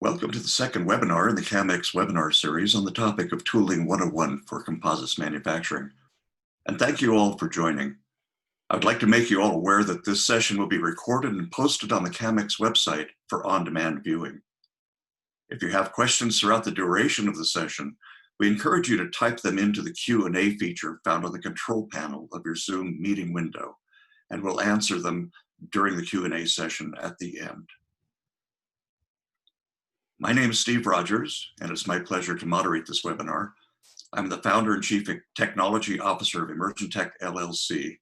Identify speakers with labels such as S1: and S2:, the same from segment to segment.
S1: Welcome to the second webinar in the CAMX webinar series on the topic of Tooling 101 for composites manufacturing. And thank you all for joining. I would like to make you all aware that this session will be recorded and posted on the CAMX website for on-demand viewing. If you have questions throughout the duration of the session, we encourage you to type them into the Q&A feature found on the control panel of your Zoom meeting window, and we'll answer them during the Q&A session at the end. My name is Steve Rogers, and it's my pleasure to moderate this webinar. I'm the founder and chief technology officer of Emergentech LLC.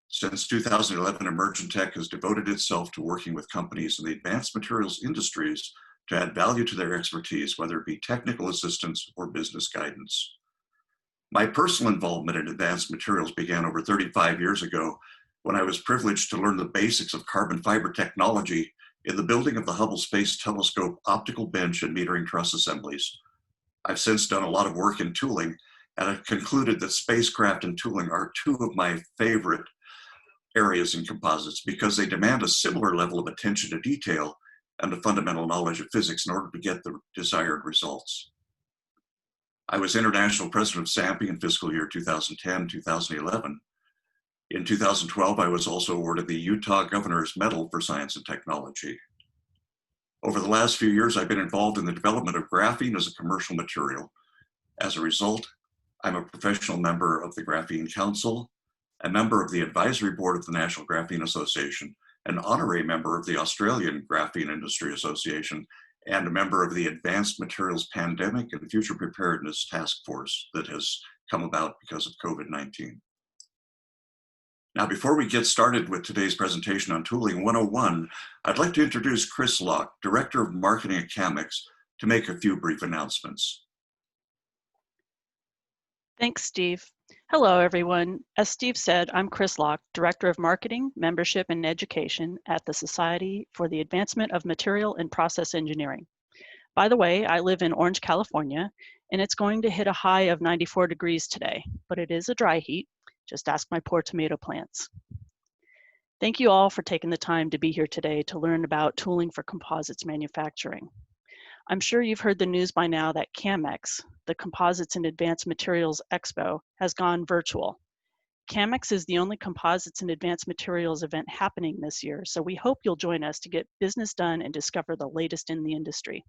S1: Since 2011, Emergentech has devoted itself to working with companies in the advanced materials industries to add value to their expertise, whether it be technical assistance or business guidance. My personal involvement in advanced materials began over 35 years ago when I was privileged to learn the basics of carbon fiber technology in the building of the Hubble Space Telescope optical bench and metering truss assemblies. I've since done a lot of work in tooling, and I've concluded that spacecraft and tooling are two of my favorite areas in composites because they demand a similar level of attention to detail and a fundamental knowledge of physics in order to get the desired results. I was international president of SAMPE in fiscal year 2010-2011. In 2012, I was also awarded the Utah Governor's Medal for Science and Technology. Over the last few years, I've been involved in the development of graphene as a commercial material. As a result, I'm a professional member of the Graphene Council, a member of the advisory board of the National Graphene Association, an honorary member of the Australian Graphene Industry Association, and a member of the Advanced Materials Pandemic and Future Preparedness Task Force that has come about because of COVID-19. Now, before we get started with today's presentation on Tooling 101, I'd like to introduce Chris Locke, Director of Marketing at CAMX, to make a few brief announcements.
S2: Thanks, Steve. Hello, everyone. As Steve said, I'm Chris Locke, Director of Marketing, Membership, and Education at the Society for the Advancement of Material and Process Engineering. By the way, I live in Orange, California, and it's going to hit a high of 94 degrees today, but it is a dry heat. Just ask my poor tomato plants. Thank you all for taking the time to be here today to learn about tooling for composites manufacturing. I'm sure you've heard the news by now that CAMX, the Composites and Advanced Materials Expo, has gone virtual. CAMX is the only composites and advanced materials event happening this year, so we hope you'll join us to get business done and discover the latest in the industry.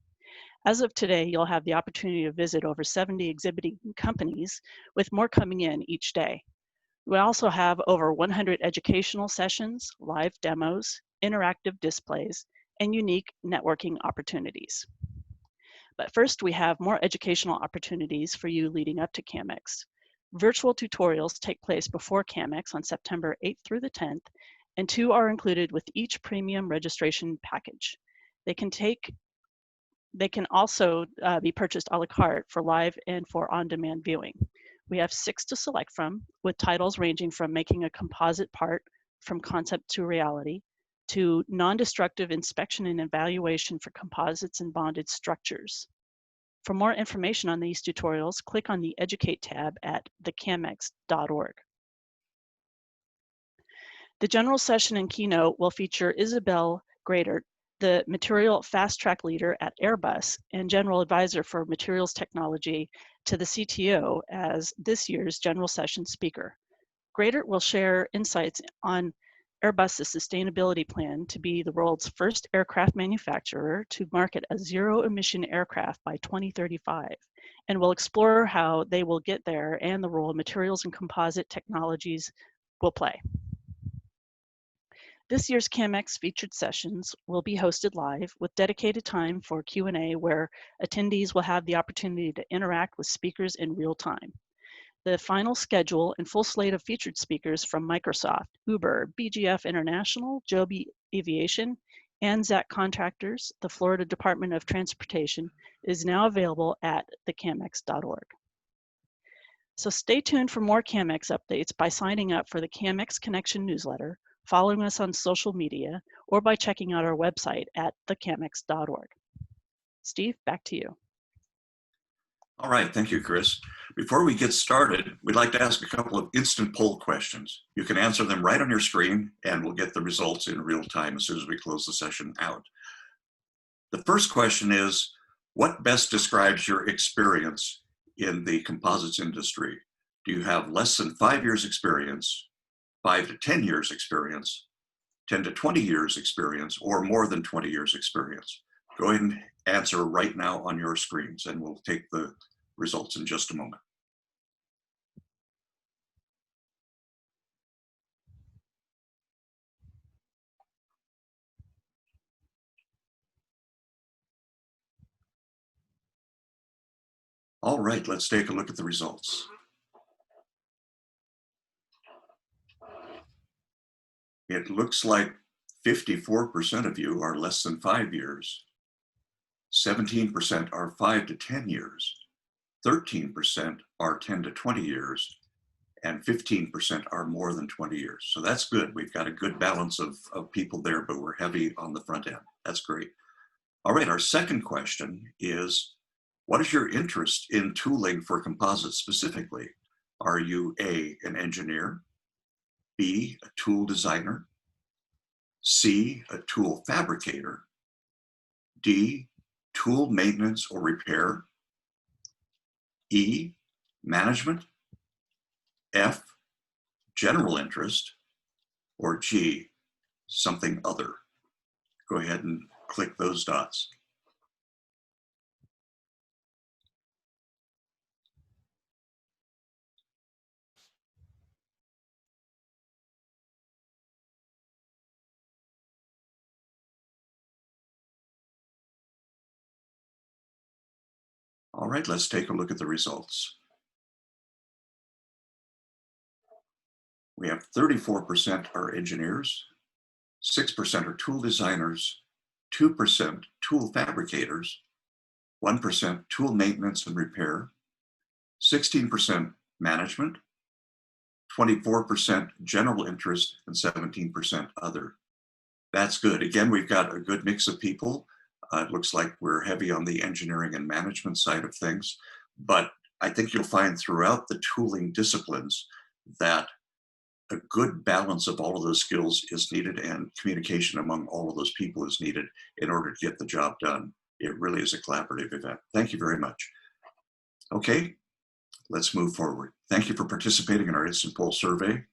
S2: As of today, you'll have the opportunity to visit over 70 exhibiting companies, with more coming in each day. We also have over 100 educational sessions, live demos, interactive displays, and unique networking opportunities. But first, we have more educational opportunities for you leading up to CAMX. Virtual tutorials take place before CAMX on September 8th through the 10th, and 2 are included with each premium registration package. They can also be purchased a la carte for live and for on-demand viewing. We have 6 to select from, with titles ranging from making a composite part from concept to reality, to non-destructive inspection and evaluation for composites and bonded structures. For more information on these tutorials, click on the Educate tab at thecamex.org. The general session and keynote will feature Isabel Gradert, the Material Fast Track Leader at Airbus and General Advisor for Materials Technology to the CTO as this year's general session speaker. Gradert will share insights on Airbus's sustainability plan to be the world's first aircraft manufacturer to market a zero-emission aircraft by 2035, and will explore how they will get there and the role materials and composite technologies will play. This year's CAMX featured sessions will be hosted live with dedicated time for Q&A where attendees will have the opportunity to interact with speakers in real time. The final schedule and full slate of featured speakers from Microsoft, Uber, BGF International, Joby Aviation, and ZAC Contractors, the Florida Department of Transportation, is now available at thecamex.org. So stay tuned for more CAMX updates by signing up for the CAMX Connection newsletter, following us on social media, or by checking out our website at thecamex.org. Steve, back to you.
S1: All right, thank you, Chris. Before we get started, we'd like to ask a couple of instant poll questions. You can answer them right on your screen, and we'll get the results in real time as soon as we close the session out. The first question is, What best describes your experience in the composites industry? Do you have less than 5 years experience, 5 to 10 years experience, 10 to 20 years experience, or more than 20 years experience? Go ahead and answer right now on your screens, and we'll take the results in just a moment. All right, let's take a look at the results. It looks like 54% of you are less than 5 years, 17% are 5 to 10 years, 13% are 10 to 20 years, and 15% are more than 20 years. So that's good. We've got a good balance of people there, but we're heavy on the front end. That's great. All right, our second question is, what is your interest in tooling for composites specifically? Are you A, an engineer, B, a tool designer, C, a tool fabricator, D, tool maintenance or repair, E, management, F, general interest, or G, something other? Go ahead and click those dots. All right, let's take a look at the results. We have 34% are engineers, 6% are tool designers, 2% tool fabricators, 1% tool maintenance and repair, 16% management, 24% general interest, and 17% other. That's good. Again, we've got a good mix of people. It looks like we're heavy on the engineering and management side of things, but I think you'll find throughout the tooling disciplines that a good balance of all of those skills is needed, and communication among all of those people is needed in order to get the job done. It really is a collaborative event. Thank you very much. Okay, let's move forward. Thank you for participating in our Instant Poll survey.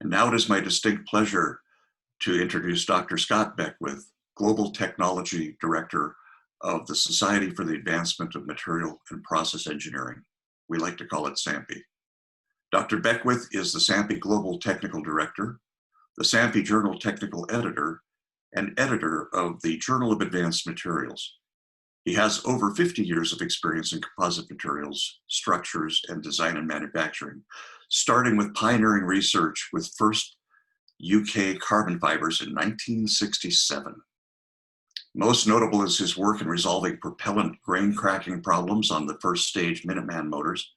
S1: And now it is my distinct pleasure to introduce Dr. Scott Beckwith, Global Technology Director of the Society for the Advancement of Material and Process Engineering. We like to call it SAMPE. Dr. Beckwith is the SAMPE Global Technical Director, the SAMPE Journal Technical Editor, and editor of the Journal of Advanced Materials. He has over 50 years of experience in composite materials, structures, and design and manufacturing, starting with pioneering research with first UK carbon fibers in 1967. Most notable is his work in resolving propellant grain cracking problems on the first stage Minuteman motors,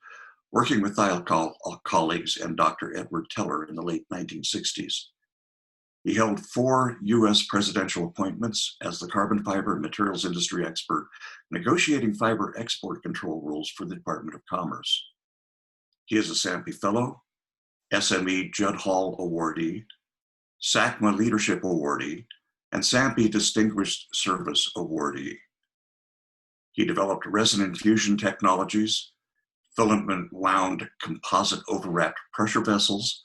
S1: working with colleagues and Dr. Edward Teller in the late 1960s. He held 4 US presidential appointments as the carbon fiber and materials industry expert, negotiating fiber export control rules for the Department of Commerce. He is a SAMPE Fellow, SME Judd Hall Awardee, SACMA Leadership Awardee, and SAMPE Distinguished Service Awardee. He developed resin infusion technologies, filament wound composite overwrapped pressure vessels,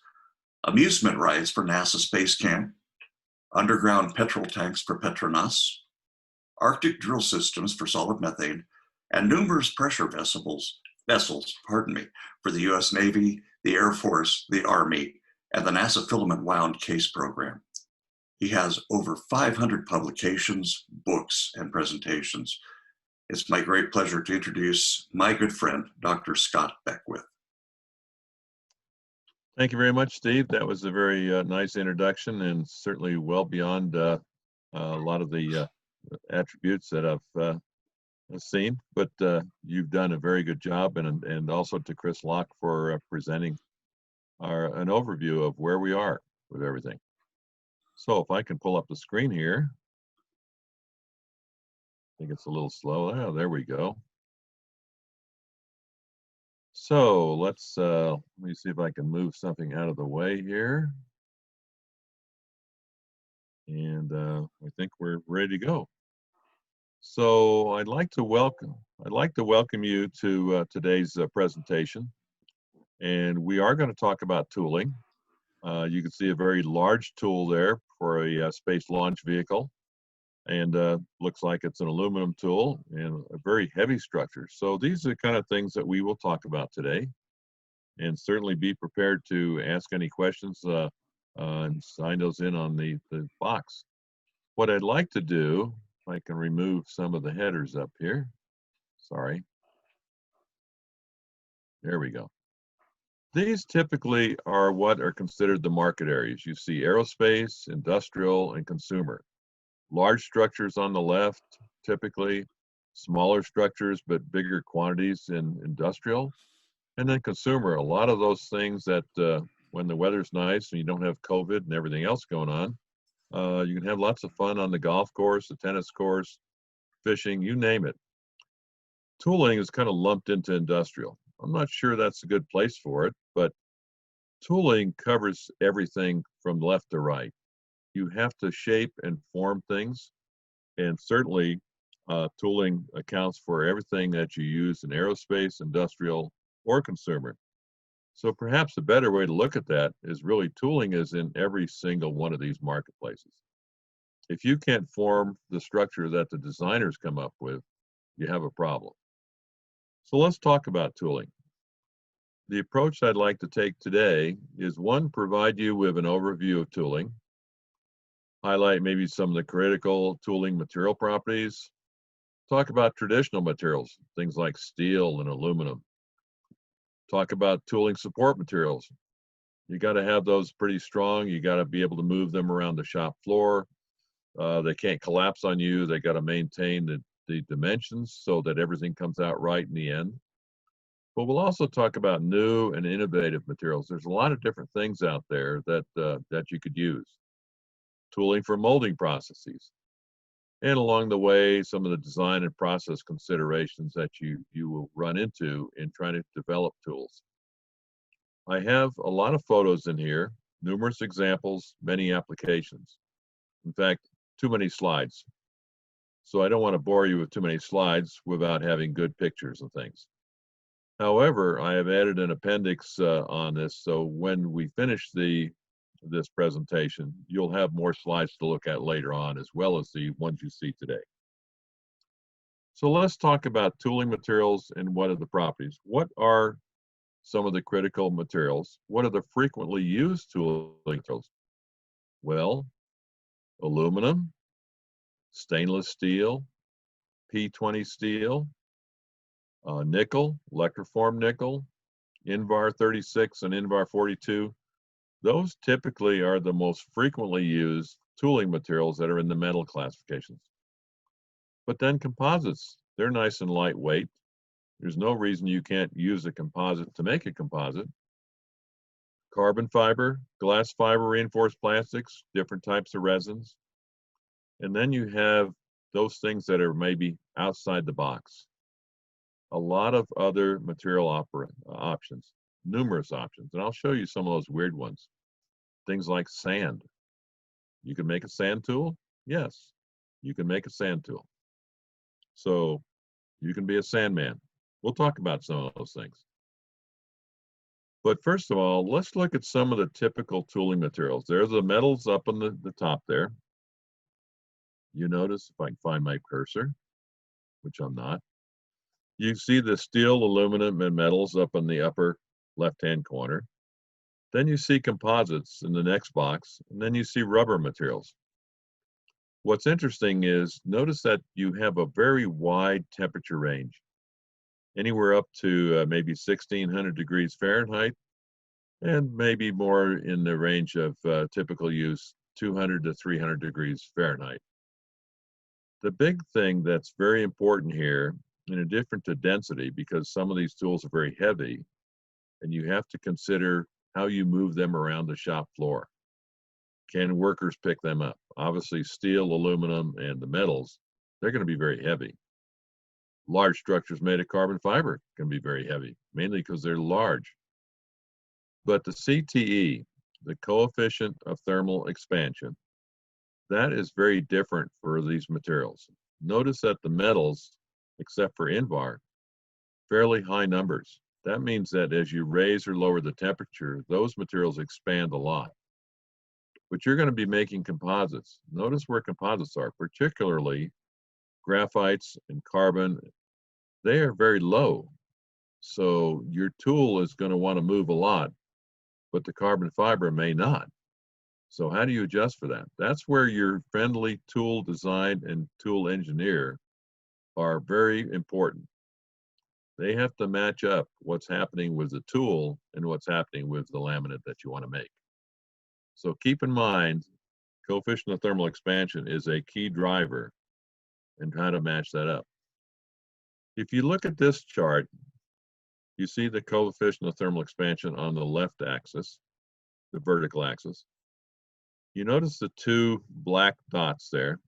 S1: amusement rides for NASA Space Camp, underground petrol tanks for Petronas, Arctic drill systems for solid methane, and numerous pressure vessels for the US Navy, the Air Force, the Army, and the NASA Filament Wound Case Program. He has over 500 publications, books, and presentations. It's my great pleasure to introduce my good friend, Dr. Scott Beckwith.
S3: Thank you very much, Steve. That was a very nice introduction, and certainly well beyond a lot of the attributes that I've seen. But you've done a very good job, and also to Chris Locke for presenting an overview of where we are with everything. So if I can pull up the screen here. I think it's a little slow. Oh, there we go. So let me see if I can move something out of the way here. And I think we're ready to go. So I'd like to welcome you to today's presentation, and we are going to talk about tooling. You can see a very large tool there for a space launch vehicle, and looks like it's an aluminum tool and a very heavy structure. So these are the kind of things that we will talk about today, and certainly be prepared to ask any questions and sign those in on the box. What I'd like to do, if I can remove some of the headers up here. Sorry. There we go. These typically are what are considered the market areas. You see aerospace, industrial, and consumer. Large structures on the left, typically smaller structures, but bigger quantities in industrial. And then consumer, a lot of those things that when the weather's nice and you don't have COVID and everything else going on, you can have lots of fun on the golf course, the tennis course, fishing, you name it. Tooling is kind of lumped into industrial. I'm not sure that's a good place for it, but tooling covers everything from left to right. You have to shape and form things, and certainly tooling accounts for everything that you use in aerospace, industrial, or consumer. So perhaps a better way to look at that is really tooling is in every single one of these marketplaces. If you can't form the structure that the designers come up with, you have a problem. So let's talk about tooling. The approach I'd like to take today is one, provide you with an overview of tooling, highlight maybe some of the critical tooling material properties, talk about traditional materials, things like steel and aluminum, talk about tooling support materials. You got to have those pretty strong. You got to be able to move them around the shop floor. They can't collapse on you. They got to maintain the dimensions so that everything comes out right in the end. But we'll also talk about new and innovative materials. There's a lot of different things out there that you could use. Tooling for molding processes. And along the way, some of the design and process considerations that you will run into in trying to develop tools. I have a lot of photos in here, numerous examples, many applications. In fact, too many slides. So I don't want to bore you with too many slides without having good pictures and things. However, I have added an appendix on this, so when we finish this presentation, you'll have more slides to look at later on, as well as the ones you see today. So let's talk about tooling materials and what are the properties. What are some of the critical materials? What are the frequently used tooling materials? Well, aluminum, stainless steel, P20 steel, nickel, electroform nickel, Invar 36 and Invar 42. Those typically are the most frequently used tooling materials that are in the metal classifications. But then composites, they're nice and lightweight. There's no reason you can't use a composite to make a composite. Carbon fiber, glass fiber reinforced plastics, different types of resins. And then you have those things that are maybe outside the box. A lot of other material options, numerous options. And I'll show you some of those weird ones. Things like sand. You can make a sand tool? Yes, you can make a sand tool. So you can be a sandman. We'll talk about some of those things. But first of all, let's look at some of the typical tooling materials. There's the metals up on the top there. You notice, if I can find my cursor, which I'm not, you see the steel, aluminum, and metals up in the upper left-hand corner. Then you see composites in the next box, and then you see rubber materials. What's interesting is, notice that you have a very wide temperature range, anywhere up to maybe 1600 degrees Fahrenheit, and maybe more in the range of typical use, 200 to 300 degrees Fahrenheit. The big thing that's very important here, in addition to density, because some of these tools are very heavy, and you have to consider how you move them around the shop floor. Can workers pick them up? Obviously, steel, aluminum, and the metals, they're going to be very heavy. Large structures made of carbon fiber can be very heavy, mainly because they're large. But the CTE, the coefficient of thermal expansion, that is very different for these materials. notice that the metals, except for Invar, fairly high numbers. That means that as you raise or lower the temperature, those materials expand a lot. But you're going to be making composites. Notice where composites are, particularly graphites and carbon. They are very low. So your tool is going to want to move a lot, but the carbon fiber may not. So how do you adjust for that? That's where your friendly tool design and tool engineer are very important. They have to match up what's happening with the tool and what's happening with the laminate that you want to make. So keep in mind, coefficient of thermal expansion is a key driver and how to match that up. If you look at this chart, you see the coefficient of thermal expansion on the left axis, the vertical axis. You notice the two black dots there.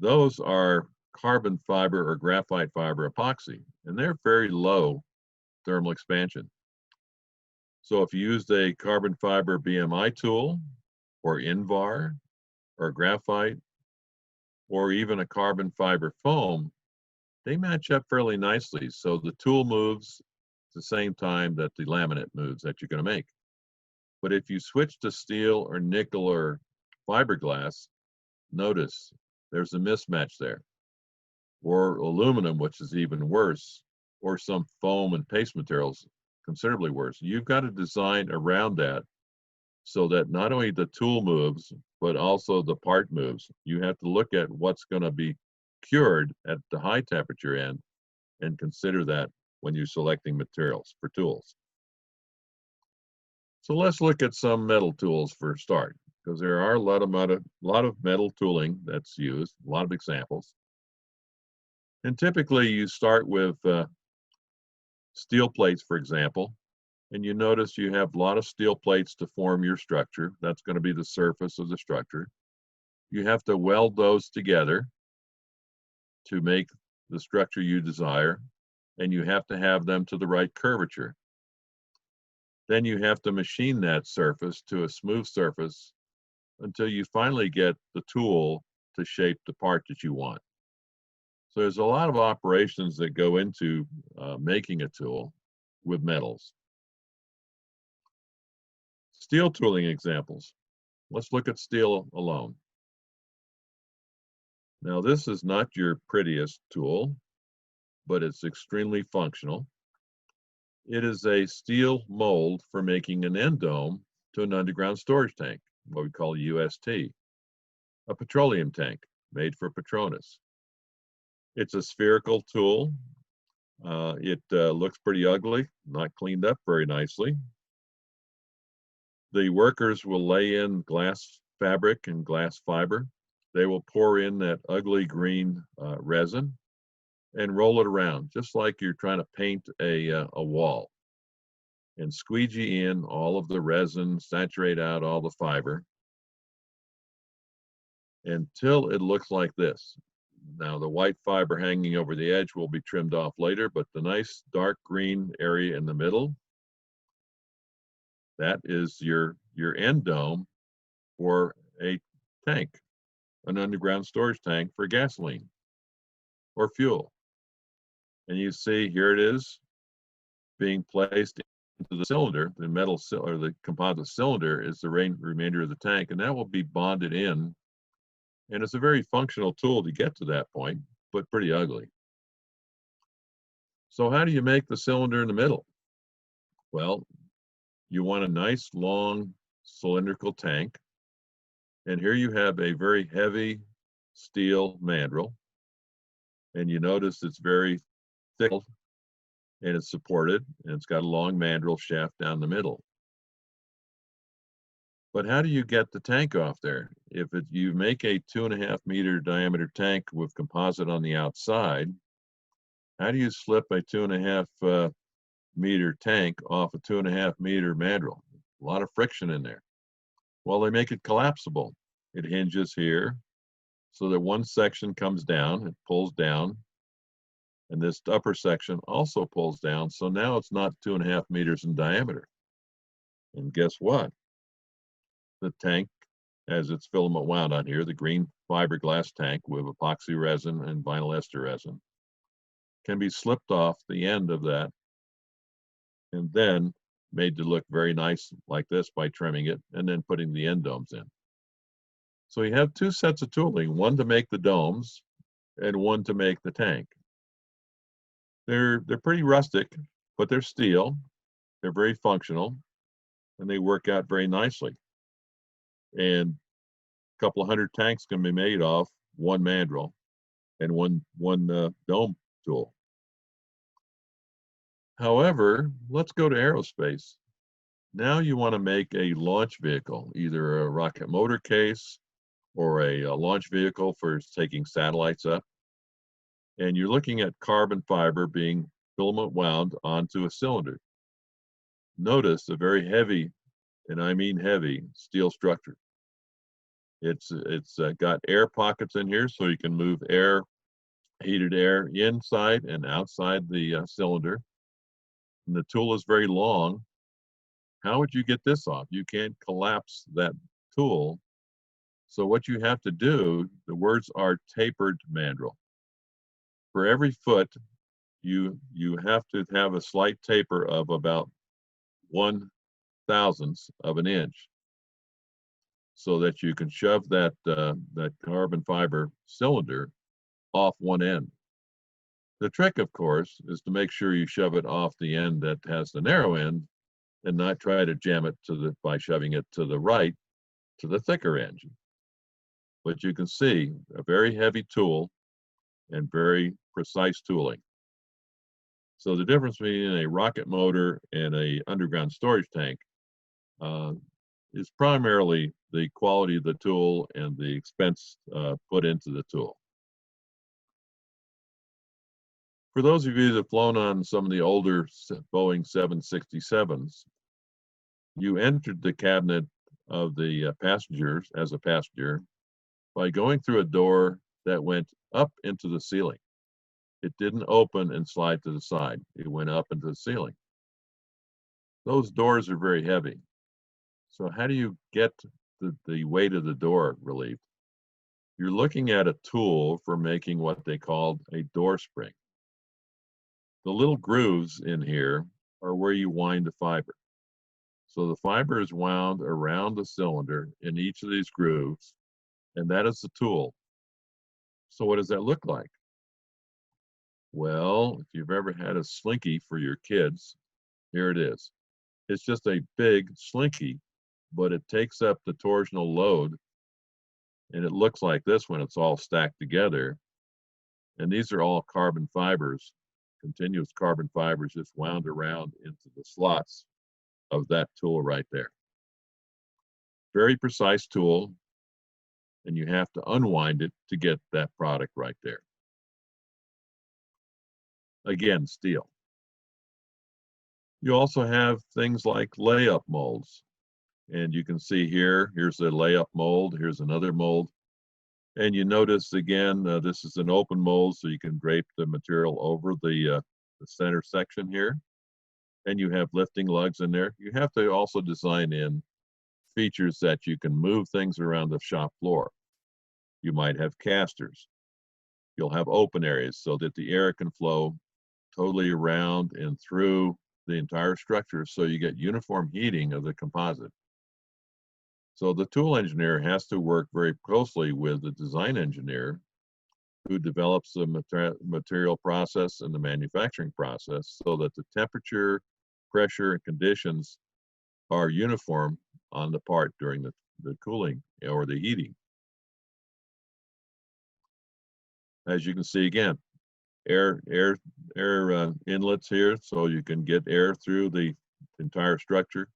S3: Those are carbon fiber or graphite fiber epoxy, and they're very low thermal expansion. So if you used a carbon fiber BMI tool, or Invar, or graphite, or even a carbon fiber foam, they match up fairly nicely. So the tool moves at the same time that the laminate moves that you're going to make. But if you switch to steel or nickel or fiberglass, notice there's a mismatch there. Or aluminum, which is even worse, or some foam and paste materials, considerably worse. You've got to design around that so that not only the tool moves, but also the part moves. You have to look at what's going to be cured at the high temperature end and consider that when you're selecting materials for tools. So let's look at some metal tools for a start, because there are a lot of metal tooling that's used, a lot of examples. And typically you start with steel plates, for example, and you notice you have a lot of steel plates to form your structure. That's going to be the surface of the structure. You have to weld those together to make the structure you desire, and you have to have them to the right curvature. Then you have to machine that surface to a smooth surface until you finally get the tool to shape the part that you want. So there's a lot of operations that go into making a tool with metals. Steel tooling examples. Let's look at steel alone. Now this is not your prettiest tool, but it's extremely functional. It is a steel mold for making an end dome to an underground storage tank, what we call a UST, a petroleum tank made for Petronas. It's a spherical tool. It looks pretty ugly, not cleaned up very nicely. The workers will lay in glass fabric and glass fiber. They will pour in that ugly green resin and roll it around, just like you're trying to paint a wall, and squeegee in all of the resin, saturate out all the fiber until it looks like this. Now the white fiber hanging over the edge will be trimmed off later, but the nice dark green area in the middle, that is your end dome for a tank, an underground storage tank for gasoline or fuel. And you see here it is being placed into the cylinder. The metal or the composite cylinder is the remainder of the tank, and that will be bonded in. And it's a very functional tool to get to that point, but pretty ugly. So how do you make the cylinder in the middle? Well, you want a nice long cylindrical tank. And here you have a very heavy steel mandrel. And you notice it's very thick and it's supported, and it's got a long mandrel shaft down the middle. But how do you get the tank off there? If you make a 2.5 meter diameter tank with composite on the outside, how do you slip a 2.5 meter tank off a 2.5 meter mandrel? A lot of friction in there. Well, they make it collapsible. It hinges here so that one section comes down, it pulls down, and this upper section also pulls down. So now it's not 2.5 meters in diameter. And guess what? The tank as it's filament wound on here, the green fiberglass tank with epoxy resin and vinyl ester resin can be slipped off the end of that and then made to look very nice like this by trimming it and then putting the end domes in. So you have two sets of tooling, one to make the domes and one to make the tank. They're pretty rustic, but they're steel. They're very functional and they work out very nicely. And a couple of hundred tanks can be made off one mandrel and one dome tool. However, let's go to aerospace. Now you want to make a launch vehicle, either a rocket motor case or a launch vehicle for taking satellites up. And you're looking at carbon fiber being filament wound onto a cylinder. Notice a very heavy, and I mean heavy, steel structure. It's got air pockets in here so you can move air, heated air inside and outside the cylinder. And the tool is very long. How would you get this off? You can't collapse that tool. So what you have to do, the words are tapered mandrel. For every foot, you have to have a slight taper of about 1/1000th of an inch so that you can shove that carbon fiber cylinder off one end. The trick, of course, is to make sure you shove it off the end that has the narrow end and not try to jam it by shoving it to the right to the thicker end. But you can see a very heavy tool and very precise tooling. So the difference between a rocket motor and a underground storage tank is primarily the quality of the tool and the expense put into the tool. For those of you that have flown on some of the older Boeing 767s, you entered the cabinet of the passengers as a passenger by going through a door that went up into the ceiling. It didn't open and slide to the side. It went up into the ceiling. Those doors are very heavy. So how do you get the weight of the door relieved? You're looking at a tool for making what they called a door spring. The little grooves in here are where you wind the fiber. So the fiber is wound around the cylinder in each of these grooves, and that is the tool. So what does that look like? Well, if you've ever had a slinky for your kids, here it is. It's just a big slinky, but it takes up the torsional load, and it looks like this when it's all stacked together. And these are all carbon fibers, continuous carbon fibers just wound around into the slots of that tool right there. Very precise tool, and you have to unwind it to get that product right there. Again, steel. You also have things like layup molds. And you can see here's a layup mold, here's another mold. And you notice again, this is an open mold, so you can drape the material over the center section here. And you have lifting lugs in there. You have to also design in features that you can move things around the shop floor. You might have casters. You'll have open areas so that the air can flow totally around and through the entire structure so you get uniform heating of the composite. So the tool engineer has to work very closely with the design engineer who develops the material process and the manufacturing process so that the temperature, pressure, and conditions are uniform on the part during the cooling or the heating. As you can see again, air inlets here so you can get air through the entire structure.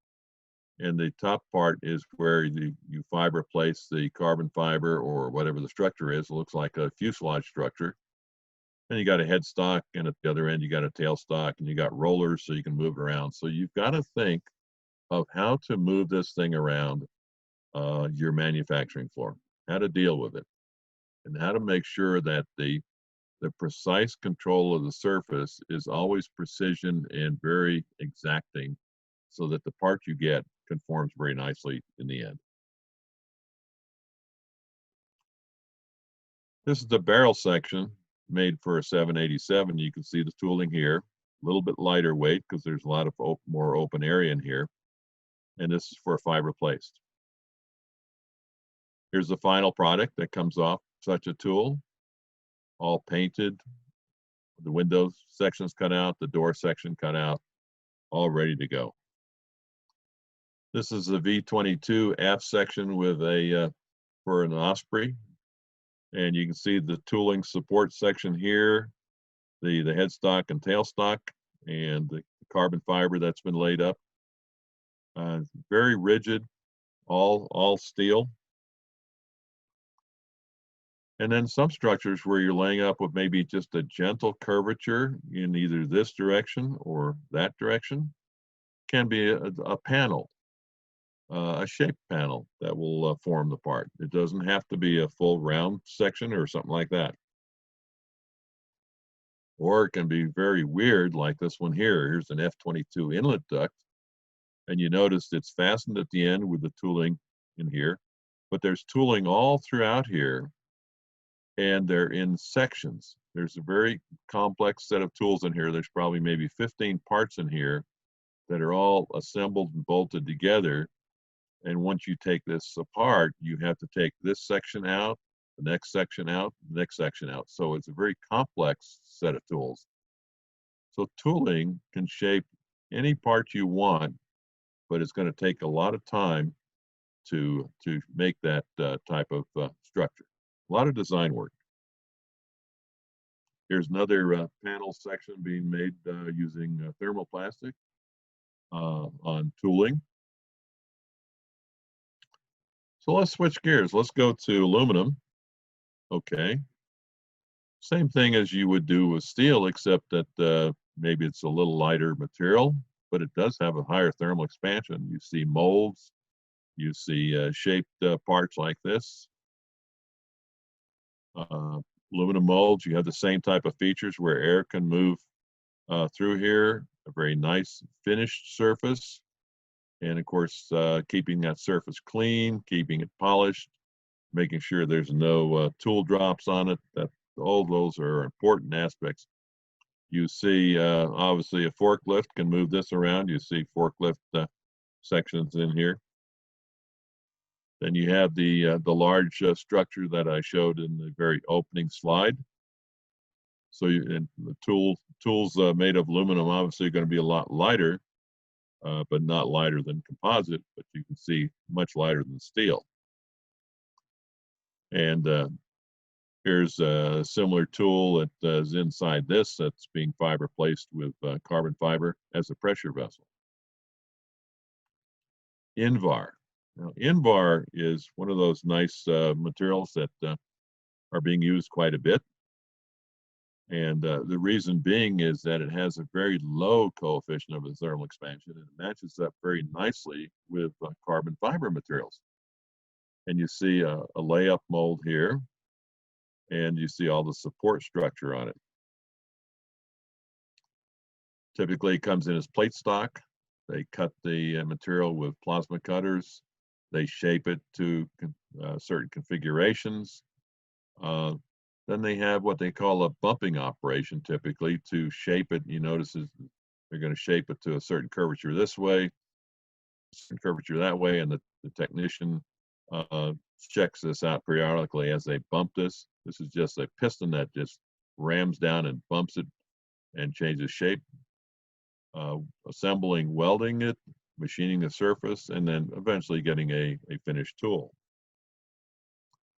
S3: And the top part is where you fiber place the carbon fiber or whatever the structure is. It looks like a fuselage structure. And you got a headstock, and at the other end you got a tailstock, and you got rollers so you can move it around. So you've got to think of how to move this thing around your manufacturing floor, how to deal with it, and how to make sure that the precise control of the surface is always precision and very exacting so that the part you get conforms very nicely in the end. This is the barrel section made for a 787. You can see the tooling here, a little bit lighter weight because there's a lot of more open area in here. And this is for a fiber placed. Here's the final product that comes off such a tool, all painted. The window section's cut out, the door section cut out, all ready to go. This is the V22 aft section with a for an Osprey, and you can see the tooling support section here, the headstock and tailstock, and the carbon fiber that's been laid up. Very rigid, all steel. And then some structures where you're laying up with maybe just a gentle curvature in either this direction or that direction can be a panel, a shaped panel that will form the part. It doesn't have to be a full round section or something like that. Or it can be very weird like this one here. Here's an F-22 inlet duct. And you notice it's fastened at the end with the tooling in here, but there's tooling all throughout here, and they're in sections. There's a very complex set of tools in here. There's probably maybe 15 parts in here that are all assembled and bolted together. And once you take this apart, you have to take this section out, the next section out, the next section out. So it's a very complex set of tools. So tooling can shape any part you want, but it's going to take a lot of time to make that type of structure. A lot of design work. Here's another panel section being made using thermoplastic on tooling. So let's switch gears. Let's go to aluminum. Okay. Same thing as you would do with steel, except that maybe it's a little lighter material, but it does have a higher thermal expansion. You see molds, you see shaped parts like this. Aluminum molds, you have the same type of features where air can move through here, a very nice finished surface. And of course, keeping that surface clean, keeping it polished, making sure there's no tool drops on it. That all those are important aspects. You see, obviously, a forklift can move this around. You see forklift sections in here. Then you have the large structure that I showed in the very opening slide. So and the tools made of aluminum obviously are going to be a lot lighter, but not lighter than composite. But you can see much lighter than steel. And here's a similar tool that is inside this that's being fiber placed with carbon fiber as a pressure vessel. Invar. Now, Invar is one of those nice materials that are being used quite a bit. And the reason being is that it has a very low coefficient of thermal expansion, and it matches up very nicely with carbon fiber materials. And you see a layup mold here, and you see all the support structure on it. Typically, it comes in as plate stock. They cut the material with plasma cutters. They shape it to certain configurations. Then they have what they call a bumping operation, typically, to shape it. You notice they're going to shape it to a certain curvature this way, certain curvature that way, and the technician checks this out periodically as they bump this. This is just a piston that just rams down and bumps it and changes shape. Assembling, welding it, machining the surface, and then eventually getting a finished tool.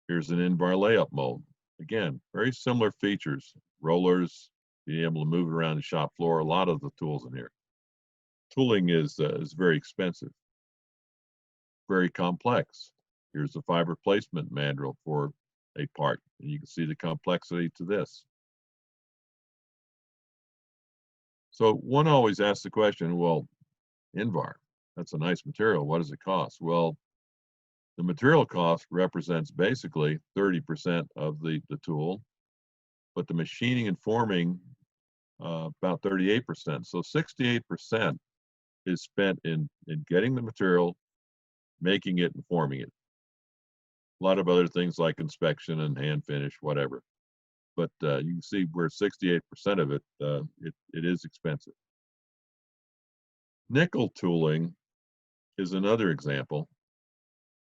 S3: Here's an Invar layup mold. Again, very similar features. Rollers, being able to move it around the shop floor, a lot of the tools in here. Tooling is very expensive, very complex. Here's the fiber placement mandrel for a part, and you can see the complexity to this. So one always asks the question, well, Invar, that's a nice material. What does it cost? Well, the material cost represents basically 30% of the tool, but the machining and forming about 38%. So 68% is spent in getting the material, making it, and forming it. A lot of other things like inspection and hand finish, whatever. But you can see where 68% of it, it is expensive. Nickel tooling is another example.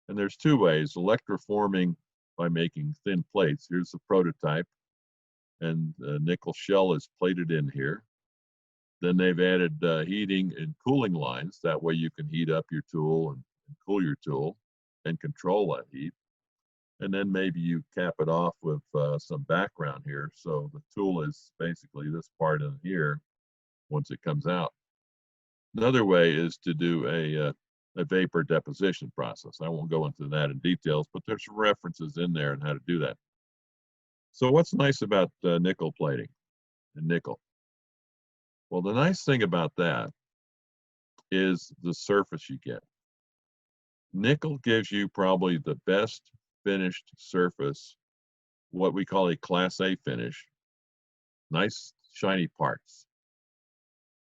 S3: And there's two ways: electroforming by making thin plates. Here's the prototype, and the nickel shell is plated in here. Then they've added heating and cooling lines. That way you can heat up your tool and cool your tool and control that heat. And then maybe you cap it off with some background here. So the tool is basically this part in here once it comes out. Another way is to do a vapor deposition process. I won't go into that in details, but there's some references in there on how to do that. So what's nice about nickel plating and nickel? Well, the nice thing about that is the surface you get. Nickel gives you probably the best finished surface, what we call a Class A finish. Nice shiny parts.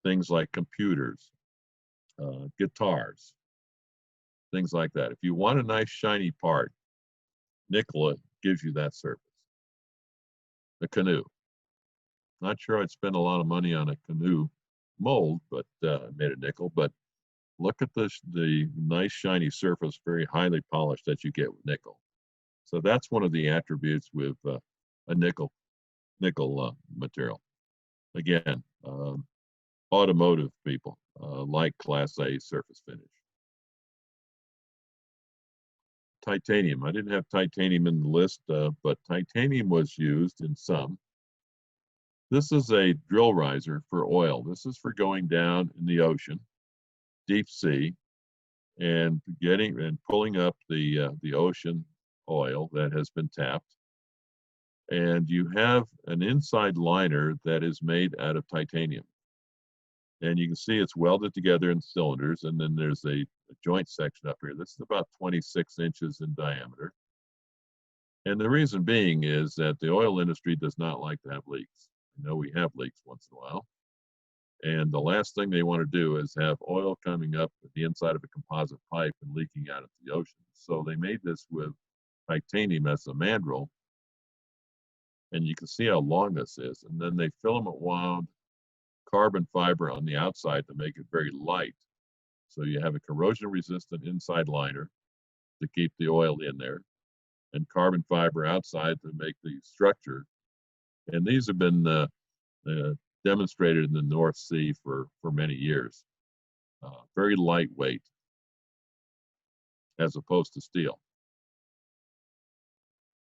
S3: Things like computers, guitars, things like that. If you want a nice shiny part, nickel gives you that surface. A canoe. Not sure I'd spend a lot of money on a canoe mold, but made of nickel. But look at the nice shiny surface, very highly polished, that you get with nickel. So that's one of the attributes with a nickel material. Again, automotive people like Class A surface finish. Titanium. I didn't have titanium in the list, but titanium was used in some. This is a drill riser for oil. This is for going down in the ocean, deep sea, and getting and pulling up the ocean oil that has been tapped. And you have an inside liner that is made out of titanium. And you can see it's welded together in cylinders, and then there's a joint section up here. This is about 26 inches in diameter. And the reason being is that the oil industry does not like to have leaks. I know we have leaks once in a while. And the last thing they want to do is have oil coming up at the inside of a composite pipe and leaking out into the ocean. So they made this with titanium as a mandrel. And you can see how long this is. And then they filament wound carbon fiber on the outside to make it very light. So you have a corrosion resistant inside liner to keep the oil in there, and carbon fiber outside to make the structure. And these have been demonstrated in the North Sea for many years. Very lightweight as opposed to steel.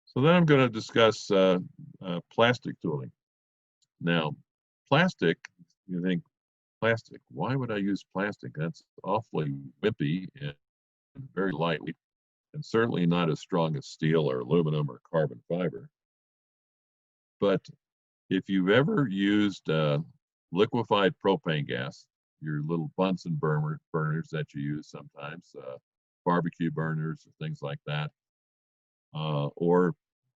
S3: So then I'm going to discuss plastic tooling. Now, plastic, you think, plastic, why would I use plastic? That's awfully wimpy and very lightweight, and certainly not as strong as steel or aluminum or carbon fiber. But if you've ever used liquefied propane gas, your little Bunsen burners that you use sometimes, barbecue burners or things like that, or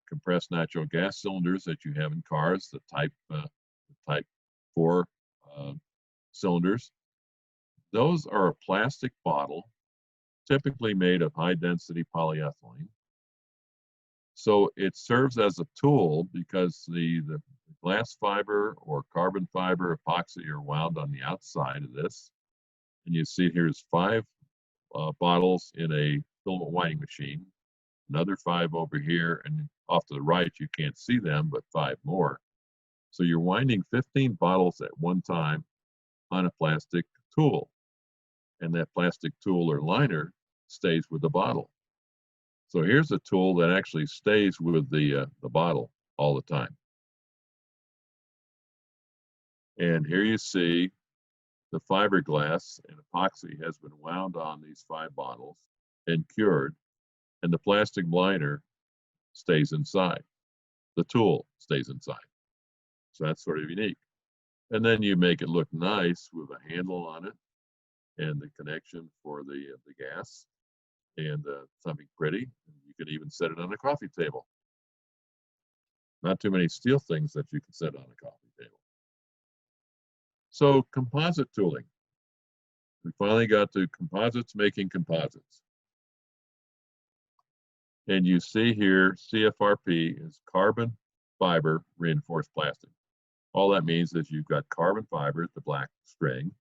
S3: compressed natural gas cylinders that you have in cars, the type 4 cylinders, those are a plastic bottle, typically made of high-density polyethylene. So it serves as a tool because the glass fiber or carbon fiber, epoxy are wound on the outside of this. And you see here's 5 bottles in a filament winding machine, another 5 over here, and off to the right you can't see them, but 5 more. So you're winding 15 bottles at one time on a plastic tool. And that plastic tool or liner stays with the bottle. So here's a tool that actually stays with the bottle all the time. And here you see the fiberglass and epoxy has been wound on these 5 bottles and cured, and the plastic liner stays inside. The tool stays inside. So that's sort of unique. And then you make it look nice with a handle on it and the connection for the gas and something pretty. You can even set it on a coffee table. Not too many steel things that you can set on a coffee table. So composite tooling. We finally got to composites making composites. And you see here, CFRP is carbon fiber reinforced plastic. All that means is you've got carbon fiber, the black string,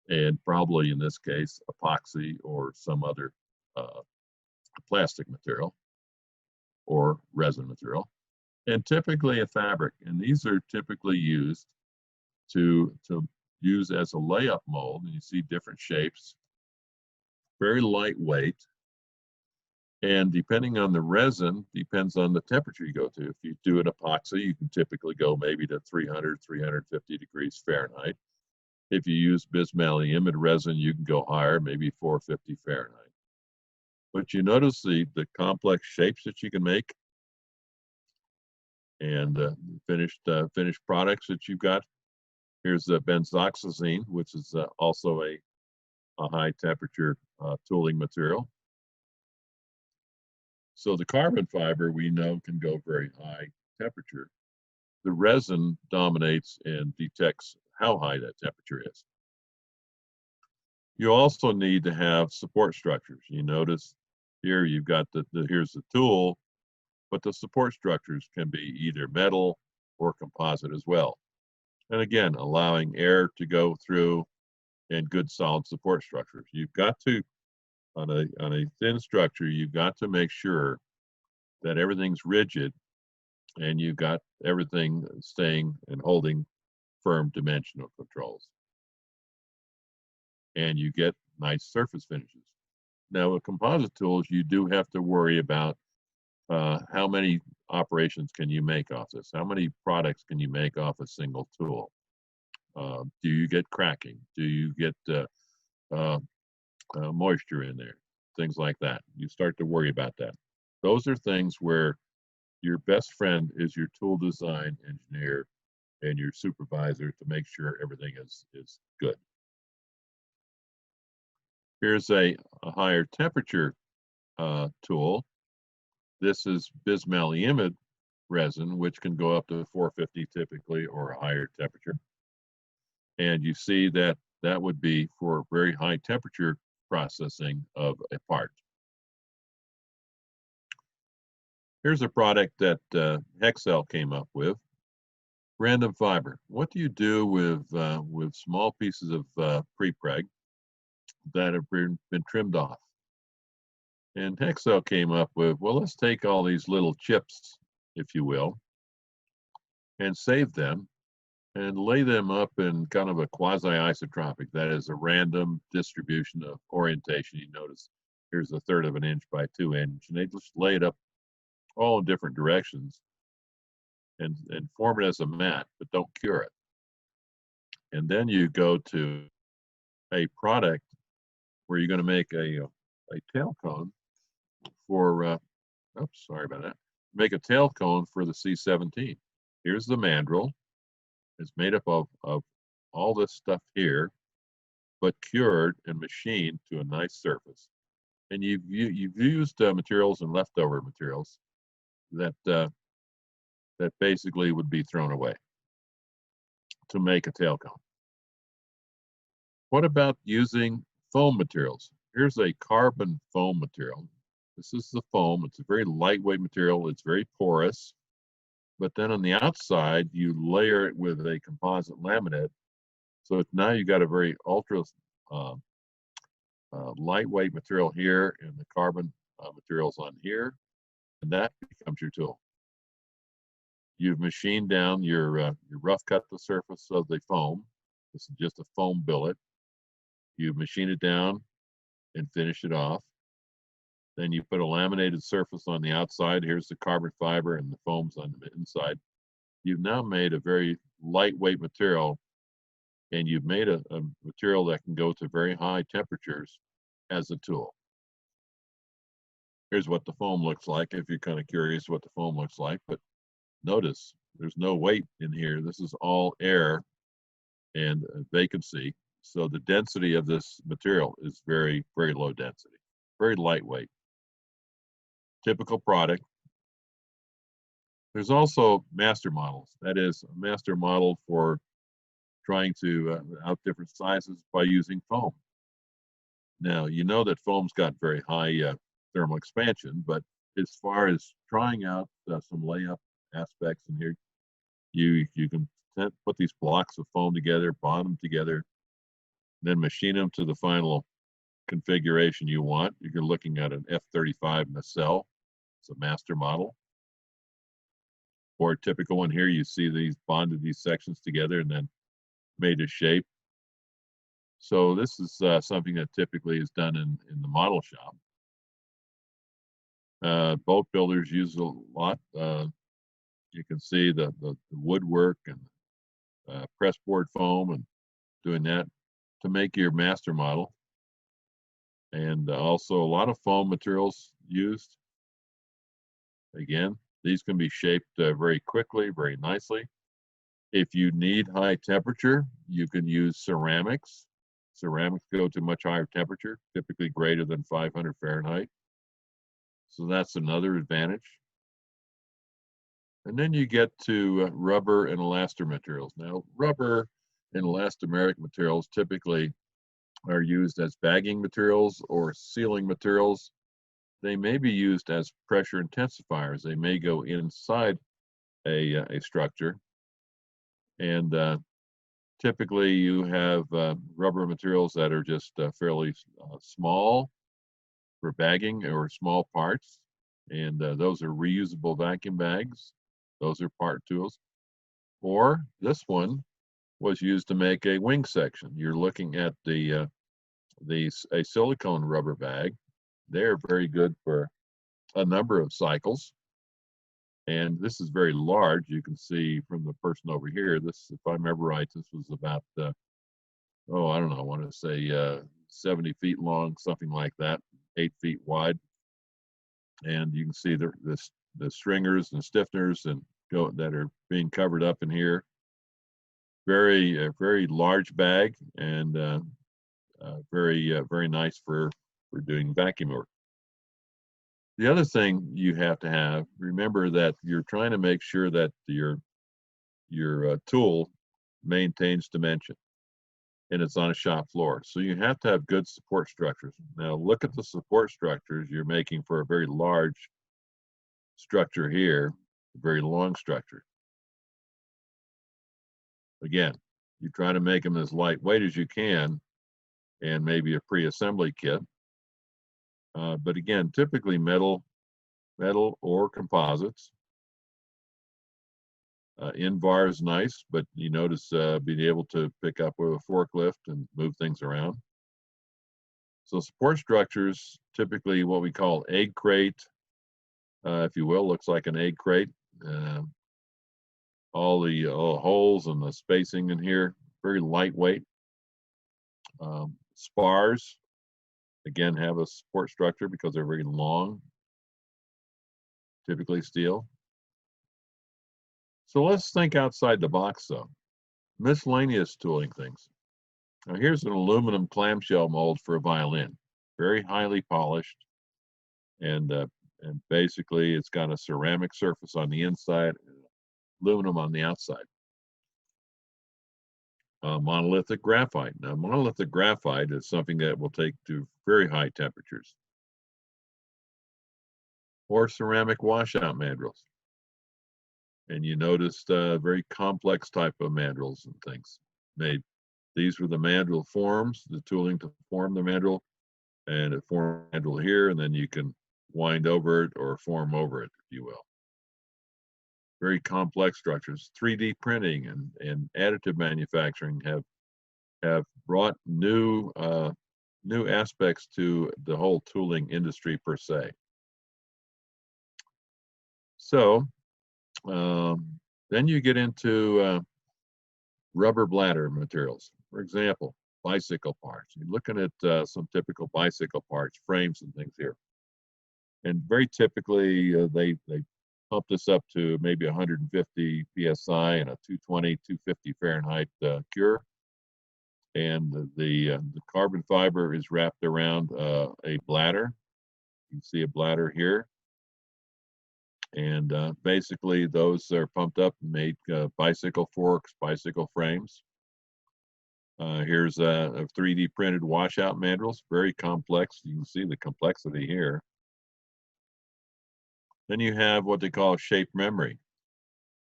S3: and probably in this case, epoxy or some other plastic material or resin material, and typically a fabric. And these are typically used to use as a layup mold. And you see different shapes, very lightweight. And depending on the resin, depends on the temperature you go to. If you do an epoxy, you can typically go maybe to 300, 350 degrees Fahrenheit. If you use bismuth imide resin, you can go higher, maybe 450 Fahrenheit. But you notice the complex shapes that you can make and finished products that you've got. Here's the benzoxazine, which is also a high temperature tooling material. So the carbon fiber we know can go very high temperature. The resin dominates and detects how high that temperature is. You also need to have support structures. You notice here you've got here's the tool, but the support structures can be either metal or composite as well. And again, allowing air to go through and good solid support structures. You've got to, on a thin structure, you've got to make sure that everything's rigid and you've got everything staying and holding firm dimensional controls. And you get nice surface finishes. Now with composite tools, you do have to worry about how many operations can you make off this? How many products can you make off a single tool? Do you get cracking? Do you get moisture in there? Things like that. You start to worry about that. Those are things where your best friend is your tool design engineer and your supervisor to make sure everything is good. Here's a higher temperature tool. This is bismuth imide resin, which can go up to 450 typically or a higher temperature. And you see that that would be for very high temperature processing of a part. Here's a product that Hexcel came up with, random fiber. What do you do with small pieces of pre-preg that have been trimmed off? And Hexcel came up with, well, let's take all these little chips, if you will, and save them and lay them up in kind of a quasi-isotropic, that is a random distribution of orientation. You notice here's 1/3 of an inch by 2 inch, and they just lay it up all in different directions and form it as a mat, but don't cure it. And then you go to a product where you're going to make a tail cone for, oops, sorry about that. Make a tail cone for the C-17. Here's the mandrel. It's made up of all this stuff here, but cured and machined to a nice surface. And you've used materials and leftover materials that basically would be thrown away to make a tail cone. What about using foam materials? Here's a carbon foam material. This is the foam. It's a very lightweight material. It's very porous. But then on the outside, you layer it with a composite laminate. So now you got a very ultra lightweight material here and the carbon materials on here. And that becomes your tool. You've machined down your rough cut the surface of the foam. This is just a foam billet. You machine it down and finish it off. Then you put a laminated surface on the outside. Here's the carbon fiber and the foam's on the inside. You've now made a very lightweight material, and you've made a material that can go to very high temperatures as a tool. Here's what the foam looks like if you're kind of curious what the foam looks like. But notice there's no weight in here. This is all air and vacancy. So the density of this material is very, very low density, very lightweight. Typical product. There's also master models. That is a master model for trying to out different sizes by using foam. Now, you know that foam's got very high thermal expansion, but as far as trying out some layup aspects in here, you can put these blocks of foam together, bond them together, then machine them to the final configuration you want. You're looking at an F-35 nacelle. It's a master model. Or a typical one here, you see these sections together and then made to shape. So this is something that typically is done in the model shop. Boat builders use a lot. You can see the woodwork and pressboard foam and doing that to make your master model. And also a lot of foam materials used. Again, these can be shaped very quickly, very nicely. If you need high temperature, you can use ceramics. Ceramics go to much higher temperature, typically greater than 500 Fahrenheit. So that's another advantage. And then you get to rubber and elastomer materials. Now, rubber and elastomeric materials typically are used as bagging materials or sealing materials. They may be used as pressure intensifiers. They may go inside a structure. And typically you have rubber materials that are just fairly small for bagging or small parts. And those are reusable vacuum bags. Those are part tools. Or this one was used to make a wing section. You're looking at a silicone rubber bag. They're very good for a number of cycles. And this is very large. You can see from the person over here, this, if I remember right, this was about, I don't know, I want to say 70 feet long, something like that, 8 feet wide. And you can see the stringers and stiffeners that are being covered up in here. Very large bag and very nice for doing vacuum work. The other thing you have to have, remember that you're trying to make sure that your tool maintains dimension and it's on a shop floor. So you have to have good support structures. Now look at the support structures you're making for a very large structure here, a very long structure. Again, you try to make them as lightweight as you can and maybe a pre-assembly kit. But again, typically metal or composites. Invar is nice, but you notice being able to pick up with a forklift and move things around. So support structures, typically what we call egg crate, if you will, looks like an egg crate. All the holes and the spacing in here, very lightweight. Spars, again, have a support structure because they're very long, typically steel. So let's think outside the box though. Miscellaneous tooling things. Now here's an aluminum clamshell mold for a violin, very highly polished, and basically it's got a ceramic surface on the inside, and aluminum on the outside. Monolithic graphite. Now monolithic graphite is something that will take to very high temperatures. Or ceramic washout mandrels. And you noticed very complex type of mandrels and things made. These were the mandrel forms, the tooling to form the mandrel, and it formed a mandrel here, and then you can wind over it or form over it, if you will. Very complex structures. 3D printing and additive manufacturing have brought new aspects to the whole tooling industry per se. So then you get into rubber bladder materials. For example, bicycle parts. You're looking at some typical bicycle parts, frames and things here. And very typically, they pump this up to maybe 150 PSI and a 220, 250 Fahrenheit cure. And the carbon fiber is wrapped around a bladder. You can see a bladder here. And basically, those are pumped up and made bicycle forks, bicycle frames. Here's a 3D printed washout mandrels, very complex. You can see the complexity here. Then you have what they call shape memory.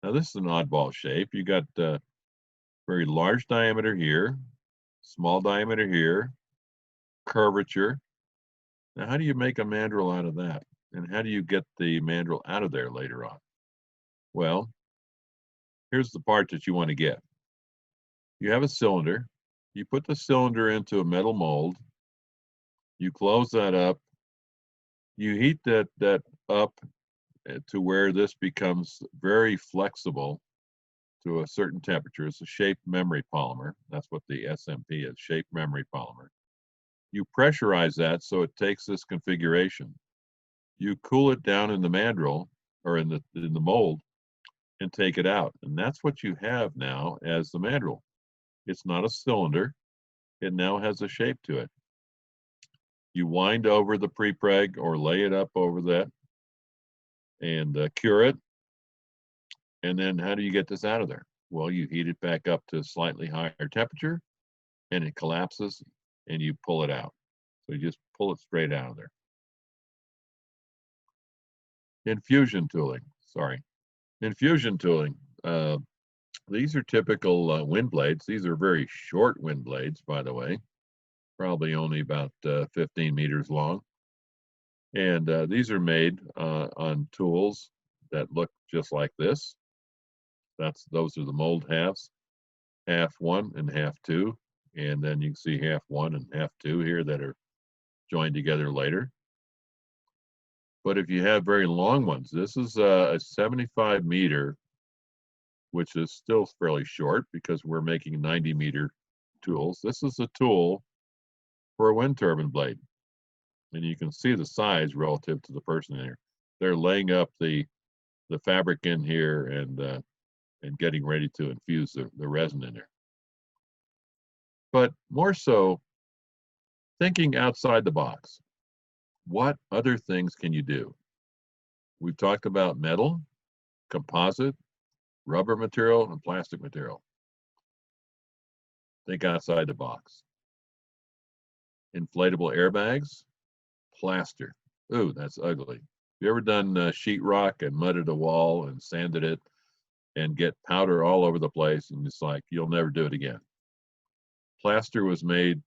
S3: Now this is an oddball shape. You got very large diameter here, small diameter here, curvature. Now how do you make a mandrel out of that? And how do you get the mandrel out of there later on? Well, here's the part that you want to get. You have a cylinder. You put the cylinder into a metal mold. You close that up. You heat that up to where this becomes very flexible to a certain temperature. It's a shape memory polymer. That's what the SMP is, shape memory polymer. You pressurize that so it takes this configuration. You cool it down in the mandrel or in the mold and take it out. And that's what you have now as the mandrel. It's not a cylinder. It now has a shape to it. You wind over the pre-preg or lay it up over that and cure it. And then how do you get this out of there? Well, you heat it back up to a slightly higher temperature and it collapses and you pull it out. So you just pull it straight out of there. Infusion tooling, sorry. Infusion tooling. These are typical wind blades. These are very short wind blades, by the way, probably only about 15 meters long. And these are made on tools that look just like this. Those are the mold halves, half one and half two. And then you can see half one and half two here that are joined together later. But if you have very long ones, this is a 75 meter, which is still fairly short because we're making 90-meter tools. This is a tool for a wind turbine blade. And you can see the size relative to the person in here. They're laying up the fabric in here and getting ready to infuse the resin in there. But more so, thinking outside the box. What other things can you do? We've talked about metal, composite, rubber material, and plastic material. Think outside the box. Inflatable airbags, plaster. Ooh, that's ugly. You ever done sheetrock and mudded a wall and sanded it and get powder all over the place and it's like, you'll never do it again. Plaster was made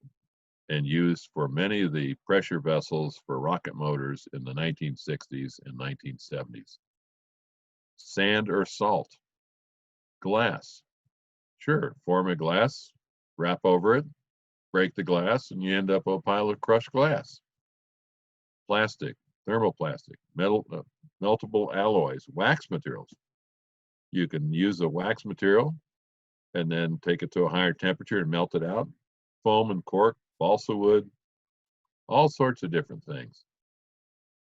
S3: and used for many of the pressure vessels for rocket motors in the 1960s and 1970s. Sand or salt. Glass. Sure, form a glass, wrap over it, break the glass, and you end up with a pile of crushed glass. Plastic, thermoplastic, metal, meltable alloys, wax materials. You can use a wax material and then take it to a higher temperature and melt it out. Foam and cork, balsa wood, all sorts of different things.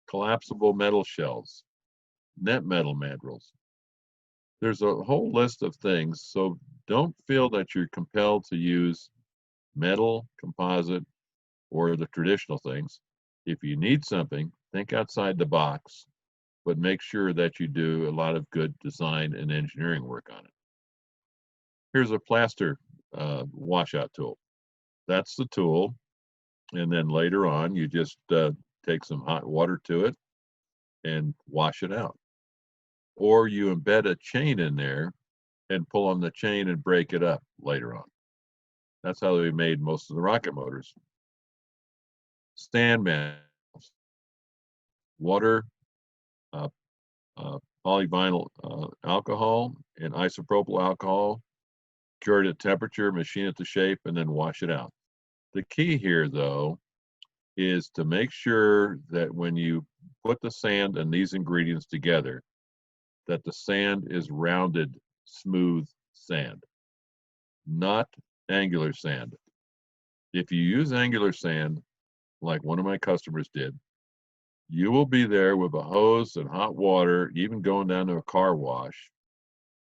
S3: Collapsible metal shells, net metal mandrels. There's a whole list of things, so don't feel that you're compelled to use metal, composite, or the traditional things. If you need something, think outside the box, but make sure that you do a lot of good design and engineering work on it. Here's a plaster washout tool. That's the tool. And then later on, you just take some hot water to it and wash it out. Or you embed a chain in there and pull on the chain and break it up later on. That's how they made most of the rocket motors. Stand mandrels, water, polyvinyl alcohol, and isopropyl alcohol, cured at temperature, machine it to shape, and then wash it out. The key here, though, is to make sure that when you put the sand and these ingredients together, that the sand is rounded, smooth sand, not angular sand. If you use angular sand, like one of my customers did, you will be there with a hose and hot water, even going down to a car wash,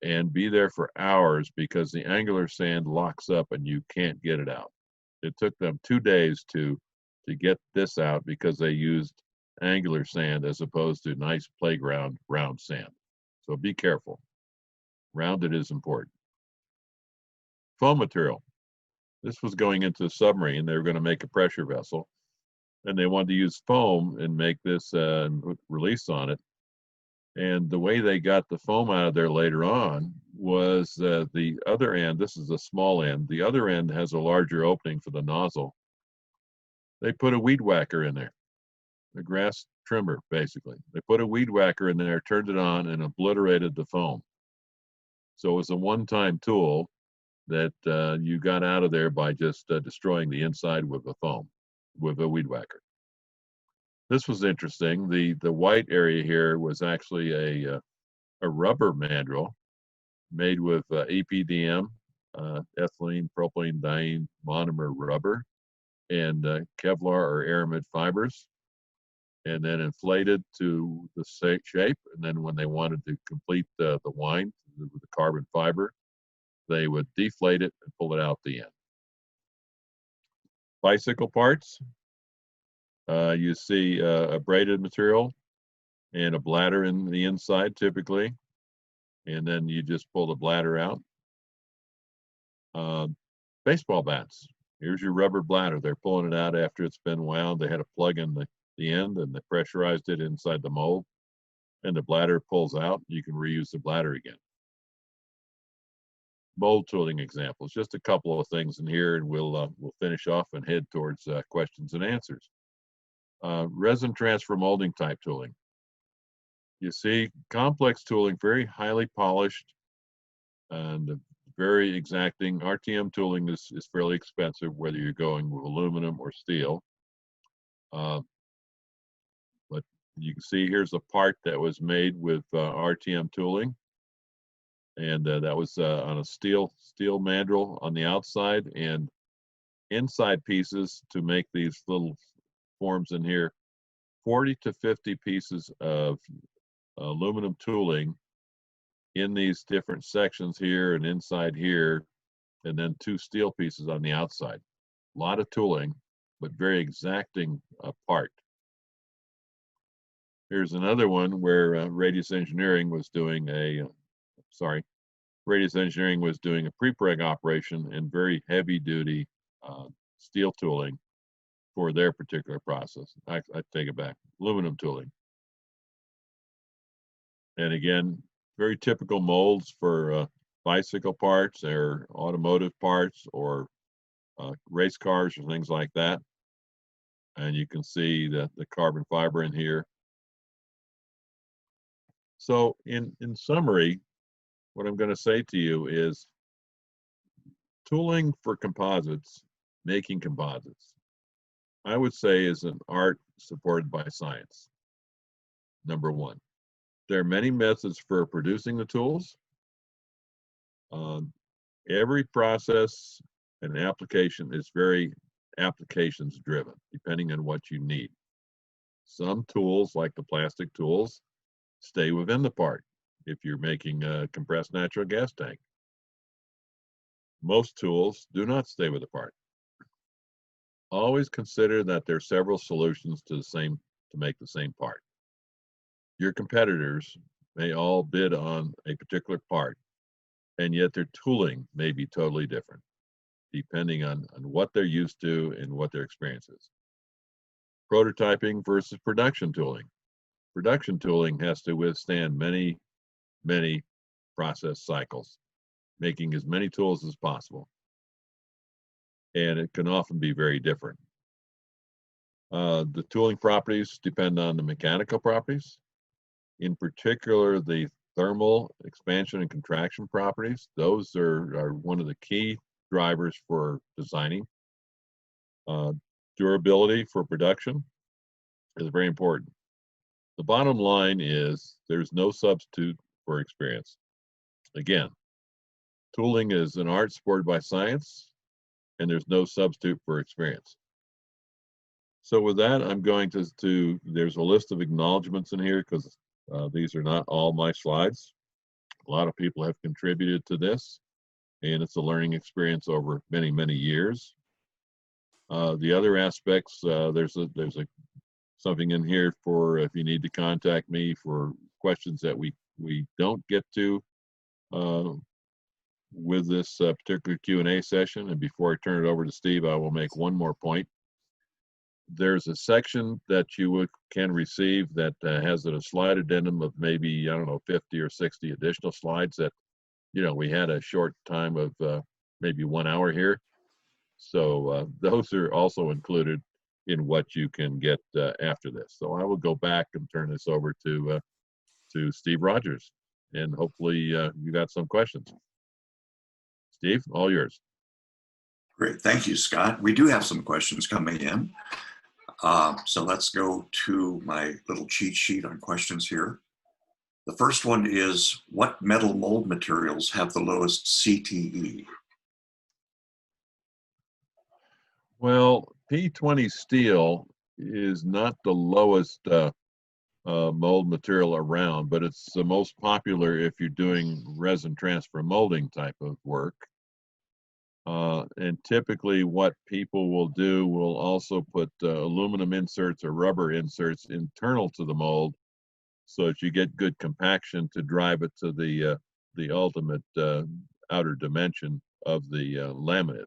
S3: and be there for hours because the angular sand locks up and you can't get it out. It took them 2 days to get this out because they used angular sand as opposed to nice playground round sand. So be careful. Rounded is important. Foam material. This was going into a submarine. They were going to make a pressure vessel, and they wanted to use foam and make this release on it. And the way they got the foam out of there later on was the other end, this is a small end, the other end has a larger opening for the nozzle. They put a weed whacker in there, a grass trimmer, basically. They put a weed whacker in there, turned it on, and obliterated the foam. So it was a one-time tool that you got out of there by just destroying the inside with the foam, with a weed whacker. This was interesting. The white area here was actually a rubber mandrel made with EPDM, ethylene propylene diene monomer rubber, and Kevlar or aramid fibers, and then inflated to the shape. And then when they wanted to complete the wind with the carbon fiber, they would deflate it and pull it out the end. Bicycle parts, you see a braided material and a bladder in the inside typically, and then you just pull the bladder out. Baseball bats, here's your rubber bladder. They're pulling it out after it's been wound. They had a plug in the end and they pressurized it inside the mold, and the bladder pulls out. You can reuse the bladder again. Mold tooling examples, just a couple of things in here, and we'll finish off and head towards questions and answers. Resin transfer molding type tooling. You see complex tooling, very highly polished and very exacting. RTM tooling is fairly expensive, whether you're going with aluminum or steel. But you can see here's a part that was made with RTM tooling. And that was on a steel mandrel on the outside, and inside pieces to make these little forms in here, 40 to 50 pieces of aluminum tooling in these different sections here and inside here, and then 2 steel pieces on the outside. A lot of tooling, but very exacting part. Here's another one where Radius Engineering was doing a pre-preg operation and very heavy duty steel tooling for their particular process. I take it back, aluminum tooling. And again, very typical molds for bicycle parts or automotive parts or race cars or things like that. And you can see the carbon fiber in here. So in summary, what I'm going to say to you is tooling for composites, making composites, I would say is an art supported by science. Number one, there are many methods for producing the tools. Every process and application is very applications driven, depending on what you need. Some tools, like the plastic tools, stay within the part if you're making a compressed natural gas tank. Most tools do not stay with the part. Always consider that there are several solutions to make the same part. Your competitors may all bid on a particular part, and yet their tooling may be totally different, depending on what they're used to and what their experience is. Prototyping versus production tooling. Production tooling has to withstand many process cycles, making as many tools as possible. And it can often be very different. The tooling properties depend on the mechanical properties, in particular the thermal expansion and contraction properties. Those are one of the key drivers for designing. Durability for production is very important. The bottom line is there's no substitute for experience. Again, tooling is an art supported by science, and there's no substitute for experience. So with that, I'm going to there's a list of acknowledgments in here because these are not all my slides. A lot of people have contributed to this, and it's a learning experience over many years. The other aspects, there's something in here for if you need to contact me for questions that we don't get to with this particular Q&A session. And before I turn it over to Steve, I will make one more point. There's a section that you can receive that has a slide addendum of maybe, I don't know, 50 or 60 additional slides that, we had a short time of maybe 1 hour here. So those are also included in what you can get after this. So I will go back and turn this over to Steve Rogers, and hopefully you got some questions. Steve, all yours.
S1: Great, thank you, Scott. We do have some questions coming in. So let's go to my little cheat sheet on questions here. The first one is, what metal mold materials have the lowest CTE?
S3: Well, P20 steel is not the lowest mold material around, but it's the most popular if you're doing resin transfer molding type of work. And typically what people will do will also put aluminum inserts or rubber inserts internal to the mold so that you get good compaction to drive it to the ultimate outer dimension of the laminate.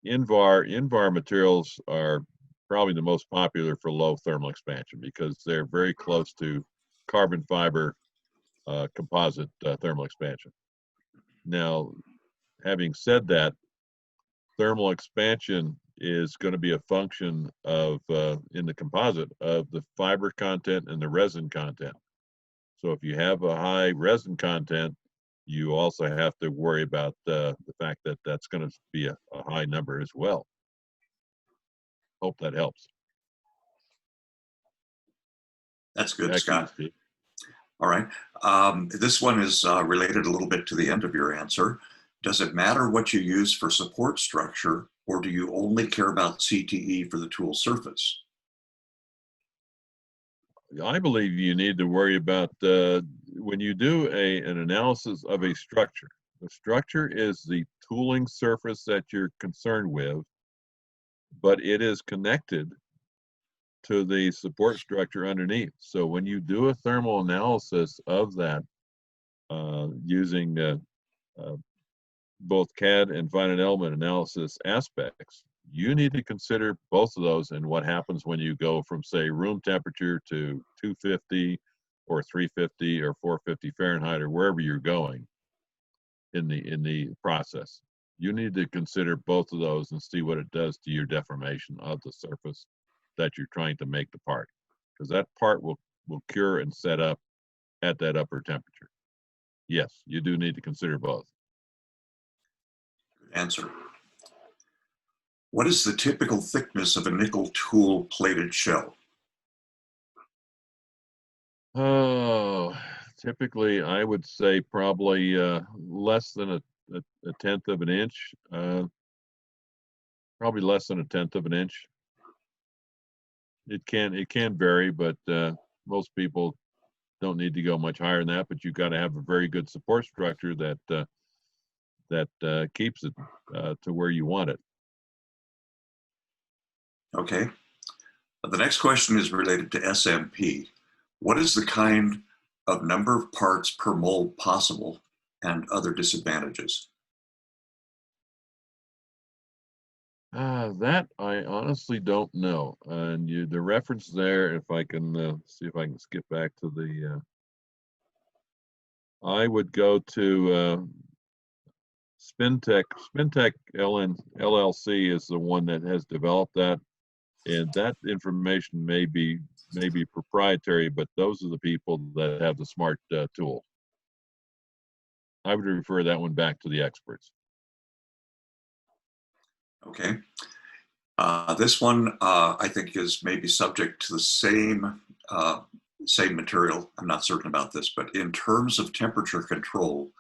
S3: Invar materials are probably the most popular for low thermal expansion because they're very close to carbon fiber composite thermal expansion. Now, having said that, thermal expansion is going to be a function of, in the composite, of the fiber content and the resin content. So if you have a high resin content, you also have to worry about the fact that that's going to be a high number as well. Hope that helps.
S1: That's good,
S3: Back to you,
S1: Scott.
S3: Steve.
S1: All right. This one is related a little bit to the end of your answer. Does it matter what you use for support structure, or do you only care about CTE for the tool surface?
S3: I believe you need to worry about when you do an analysis of a structure. The structure is the tooling surface that you're concerned with, but it is connected to the support structure underneath. So when you do a thermal analysis of that using both CAD and finite element analysis aspects, you need to consider both of those and what happens when you go from, say, room temperature to 250 or 350 or 450 Fahrenheit or wherever you're going in the process. You need to consider both of those and see what it does to your deformation of the surface that you're trying to make the part, because that part will cure and set up at that upper temperature. Yes, you do need to consider both.
S1: Good answer. What is the typical thickness of a nickel tool plated shell?
S3: Oh, typically I would say probably less than a tenth of an inch. Probably less than a tenth of an inch. It can vary, but most people don't need to go much higher than that. But you've got to have a very good support structure that keeps it to where you want it.
S1: Okay. The next question is related to SAMPE. What is the kind of number of parts per mold possible and other disadvantages?
S3: That I honestly don't know. And the reference there, if I can see if I can skip back to the, I would go to Spintech. Spintech LLC is the one that has developed that, and that information may be proprietary, but those are the people that have the smart tool. I would refer that one back to the experts.
S1: Okay. This one I think is maybe subject to the same material. I'm not certain about this, but in terms of temperature control,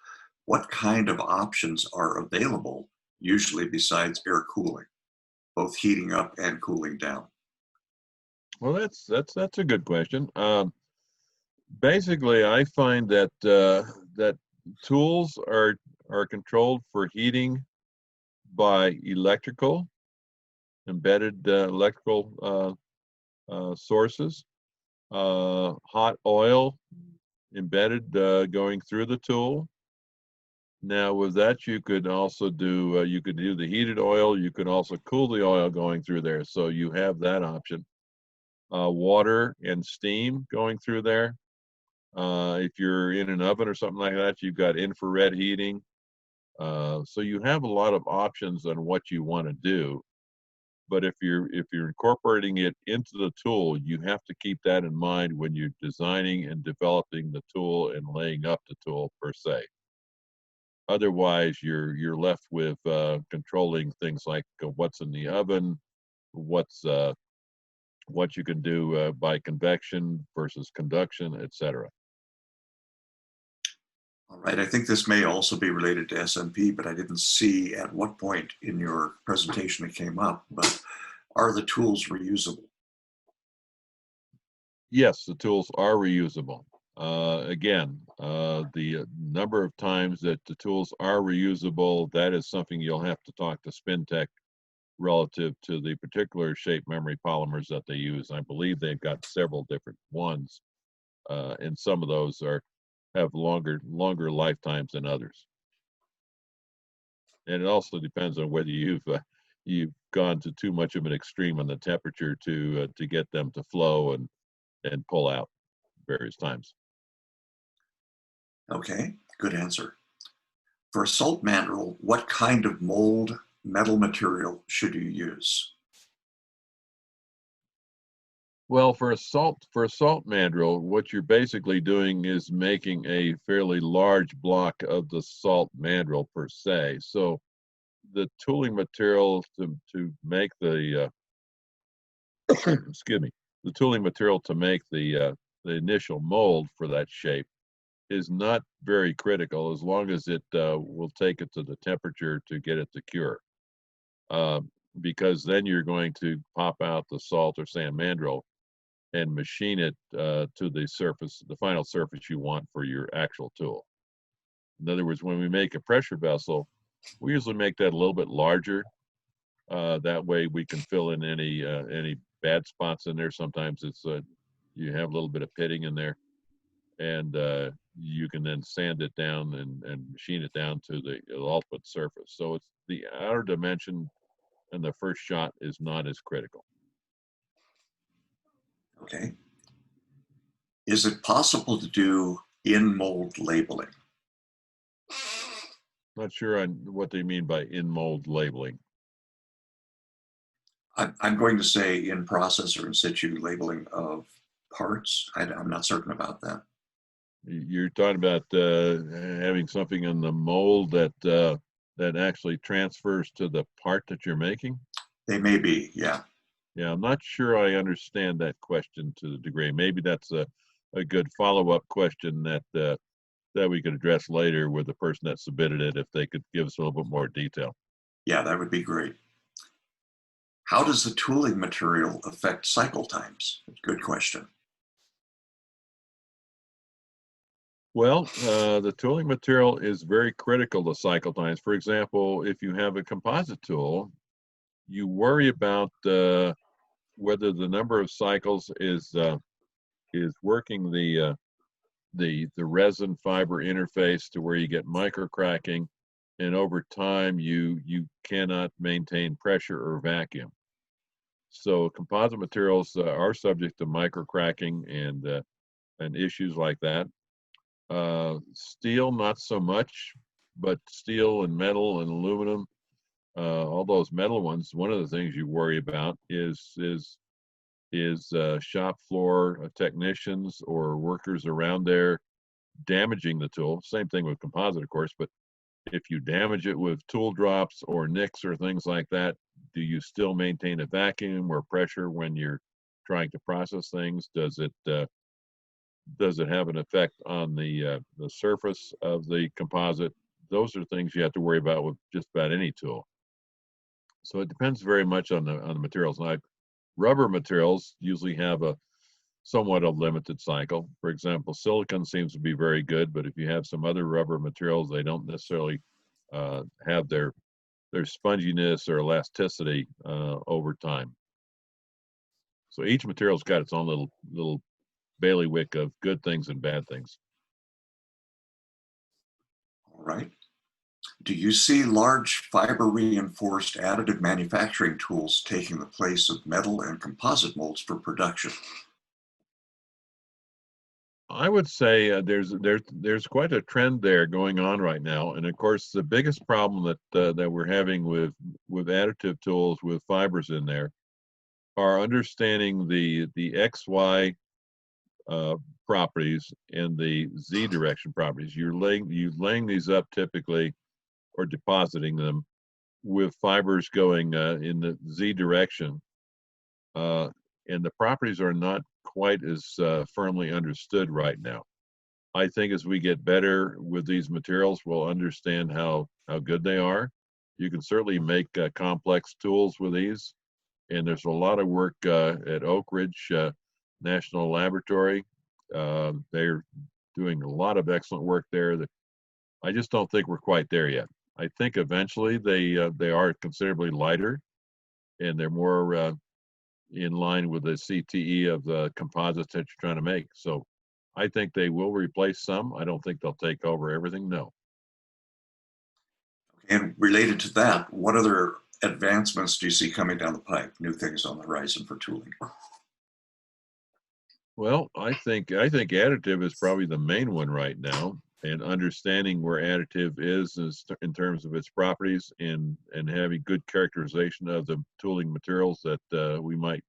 S1: what kind of options are available, usually besides air cooling, both heating up and cooling down?
S3: Well, that's a good question. Basically, I find that that tools are controlled for heating by embedded electrical sources, hot oil embedded going through the tool, Now with that, you could also do, you could do the heated oil. You could also cool the oil going through there. So you have that option. Water and steam going through there. If you're in an oven or something like that, you've got infrared heating. So you have a lot of options on what you want to do. But if you're incorporating it into the tool, you have to keep that in mind when you're designing and developing the tool and laying up the tool per se. Otherwise, you're left with controlling things like what's in the oven, what's what you can do by convection versus conduction, etc.
S1: All right, I think this may also be related to SMP, but I didn't see at what point in your presentation it came up, but are the tools reusable?
S3: Yes, the tools are reusable. Again, the number of times that the tools are reusable, that is something you'll have to talk to SpinTech relative to the particular shape memory polymers that they use. I believe they've got several different ones, and some of those have longer lifetimes than others. And it also depends on whether you've gone to too much of an extreme on the temperature to get them to flow and pull out various times.
S1: Okay, good answer. For a salt mandrel, what kind of mold metal material should you use?
S3: Well, for a salt mandrel, what you're basically doing is making a fairly large block of the salt mandrel per se. So the tooling material to make the excuse me, the tooling material to make the initial mold for that shape is not very critical as long as it will take it to the temperature to get it to cure. Because then you're going to pop out the salt or sand mandrel and machine it to the surface, the final surface you want for your actual tool. In other words, when we make a pressure vessel, we usually make that a little bit larger. That way we can fill in any bad spots in there. Sometimes it's you have a little bit of pitting in there, and you can then sand it down and machine it down to the ultimate surface. So it's the outer dimension and the first shot is not as critical.
S1: Okay. Is it possible to do in-mold labeling?
S3: Not sure on what they mean by in-mold labeling.
S1: I'm going to say in-process or in-situ labeling of parts. I'm not certain about that.
S3: You're talking about having something in the mold that actually transfers to the part that you're making?
S1: They may be, yeah.
S3: Yeah, I'm not sure I understand that question to the degree. Maybe that's a good follow-up question that we could address later with the person that submitted it, if they could give us a little bit more detail.
S1: Yeah, that would be great. How does the tooling material affect cycle times? Good question.
S3: Well, the tooling material is very critical to cycle times. For example, if you have a composite tool, you worry about whether the number of cycles is working the resin fiber interface to where you get micro cracking, and over time you cannot maintain pressure or vacuum. So composite materials are subject to micro cracking and issues like that. Steel, not so much, but steel and metal and aluminum, all those metal ones, one of the things you worry about is shop floor technicians or workers around there damaging the tool. Same thing with composite, of course, but if you damage it with tool drops or nicks or things like that, do you still maintain a vacuum or pressure when you're trying to process things? Does it have an effect on the surface of the composite? Those are things you have to worry about with just about any tool. So it depends very much on the materials. Now, rubber materials usually have a somewhat a limited cycle. For example, silicon seems to be very good, but if you have some other rubber materials, they don't necessarily have their sponginess or elasticity over time. So each material's got its own little bailiwick of good things and bad things.
S1: All right. Do you see large fiber reinforced additive manufacturing tools taking the place of metal and composite molds for production?
S3: I would say there's quite a trend there going on right now, and of course the biggest problem that we're having with additive tools with fibers in there are understanding the XY uh, properties and the Z direction properties. You're laying these up typically or depositing them with fibers going in the Z direction, and the properties are not quite as firmly understood right now. I think as we get better with these materials, we'll understand how good they are. You can certainly make complex tools with these, and there's a lot of work at Oak Ridge National Laboratory. They're doing a lot of excellent work there. That I just don't think we're quite there yet. I think eventually they are considerably lighter, and they're more in line with the CTE of the composites that you're trying to make. So I think they will replace some. I don't think they'll take over everything. No.
S1: And related to that, what other advancements do you see coming down the pipe, new things on the horizon for tooling?
S3: Well, I think additive is probably the main one right now, and understanding where additive is in terms of its properties and having good characterization of the tooling materials that we might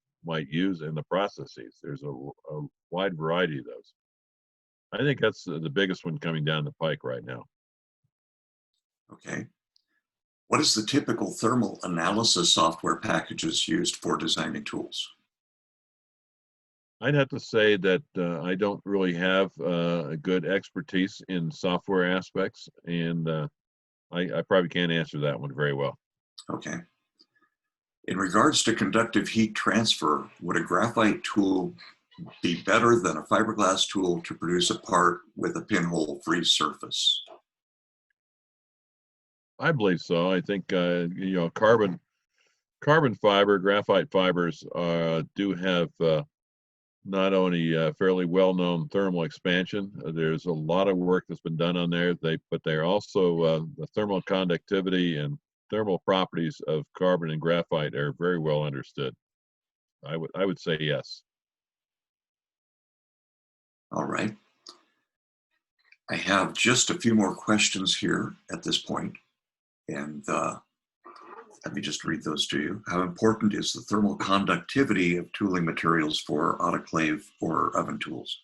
S3: use in the processes. There's a wide variety of those. I think that's the biggest one coming down the pike right now.
S1: Okay. What is the typical thermal analysis software packages used for designing tools?
S3: I'd have to say that I don't really have a good expertise in software aspects, and I probably can't answer that one very well.
S1: Okay. In regards to conductive heat transfer, would a graphite tool be better than a fiberglass tool to produce a part with a pinhole-free surface?
S3: I believe so. I think carbon fiber, graphite fibers do have not only fairly well-known thermal expansion. There's a lot of work that's been done on there. But they're also the thermal conductivity and thermal properties of carbon and graphite are very well understood. I would say yes.
S1: All right. I have just a few more questions here at this point, and let me just read those to you. How important is the thermal conductivity of tooling materials for autoclave or oven tools?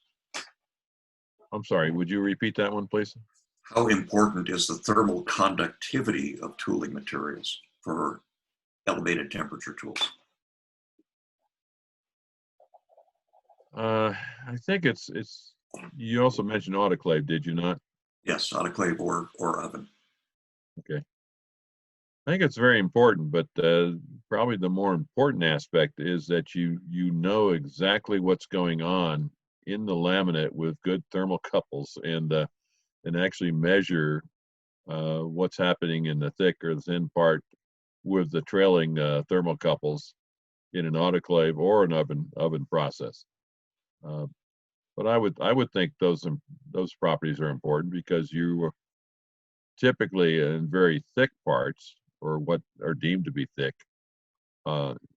S3: I'm sorry, would you repeat that one, please?
S1: How important is the thermal conductivity of tooling materials for elevated temperature tools?
S3: I think it's. You also mentioned autoclave, did you not?
S1: Yes, autoclave or oven.
S3: Okay. I think it's very important, but probably the more important aspect is that you know exactly what's going on in the laminate with good thermal couples and actually measure what's happening in the thick or the thin part with the trailing thermocouples in an autoclave or an oven process. But I would think those properties are important because you typically in very thick parts or what are deemed to be thick.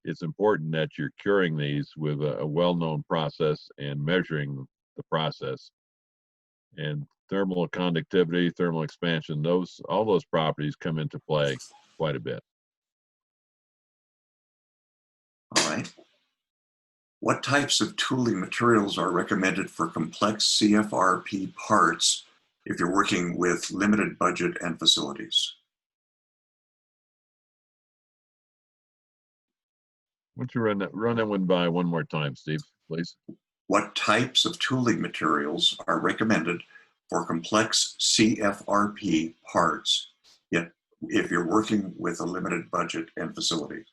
S3: It's important that you're curing these with a well-known process and measuring the process. And thermal conductivity, thermal expansion, all those properties come into play quite a bit.
S1: All right. What types of tooling materials are recommended for complex CFRP parts if you're working with limited budget and facilities?
S3: Why don't you run that one by one more time, Steve, please?
S1: What types of tooling materials are recommended for complex CFRP parts, yet if you're working with a limited budget and facilities?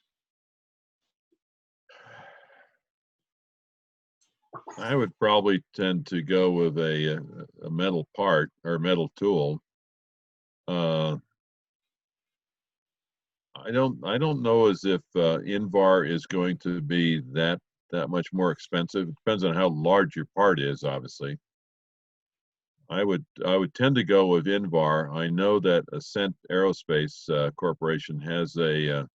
S3: I would probably tend to go with a metal part or metal tool. I don't know as if Invar is going to be that much more expensive. It depends on how large your part is, obviously. I would tend to go with Invar. I know that Ascent Aerospace Corporation has a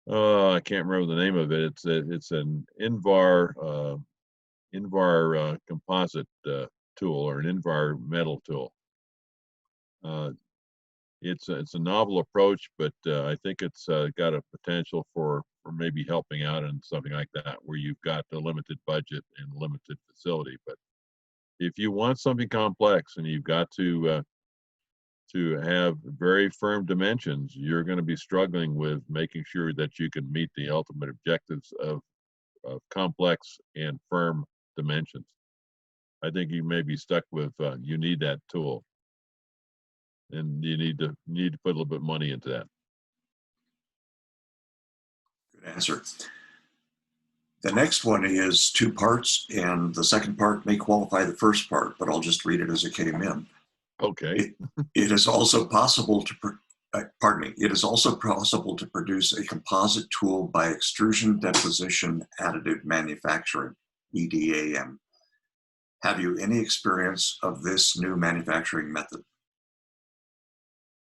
S3: I can't remember the name of it. It's an Invar composite tool, or an Invar metal tool. It's a novel approach, but I think it's got a potential for maybe helping out in something like that, where you've got a limited budget and limited facility. But if you want something complex and you've got to have very firm dimensions, you're going to be struggling with making sure that you can meet the ultimate objectives of complex and firm dimensions. I think you may be stuck with you need that tool, and you need to put a little bit of money into that.
S1: Good answer. The next one is two parts, and the second part may qualify the first part, but I'll just read it as it came in.
S3: Okay.
S1: It is also possible to, it is also possible to produce a composite tool by extrusion deposition additive manufacturing, EDAM. Have you any experience of this new manufacturing method?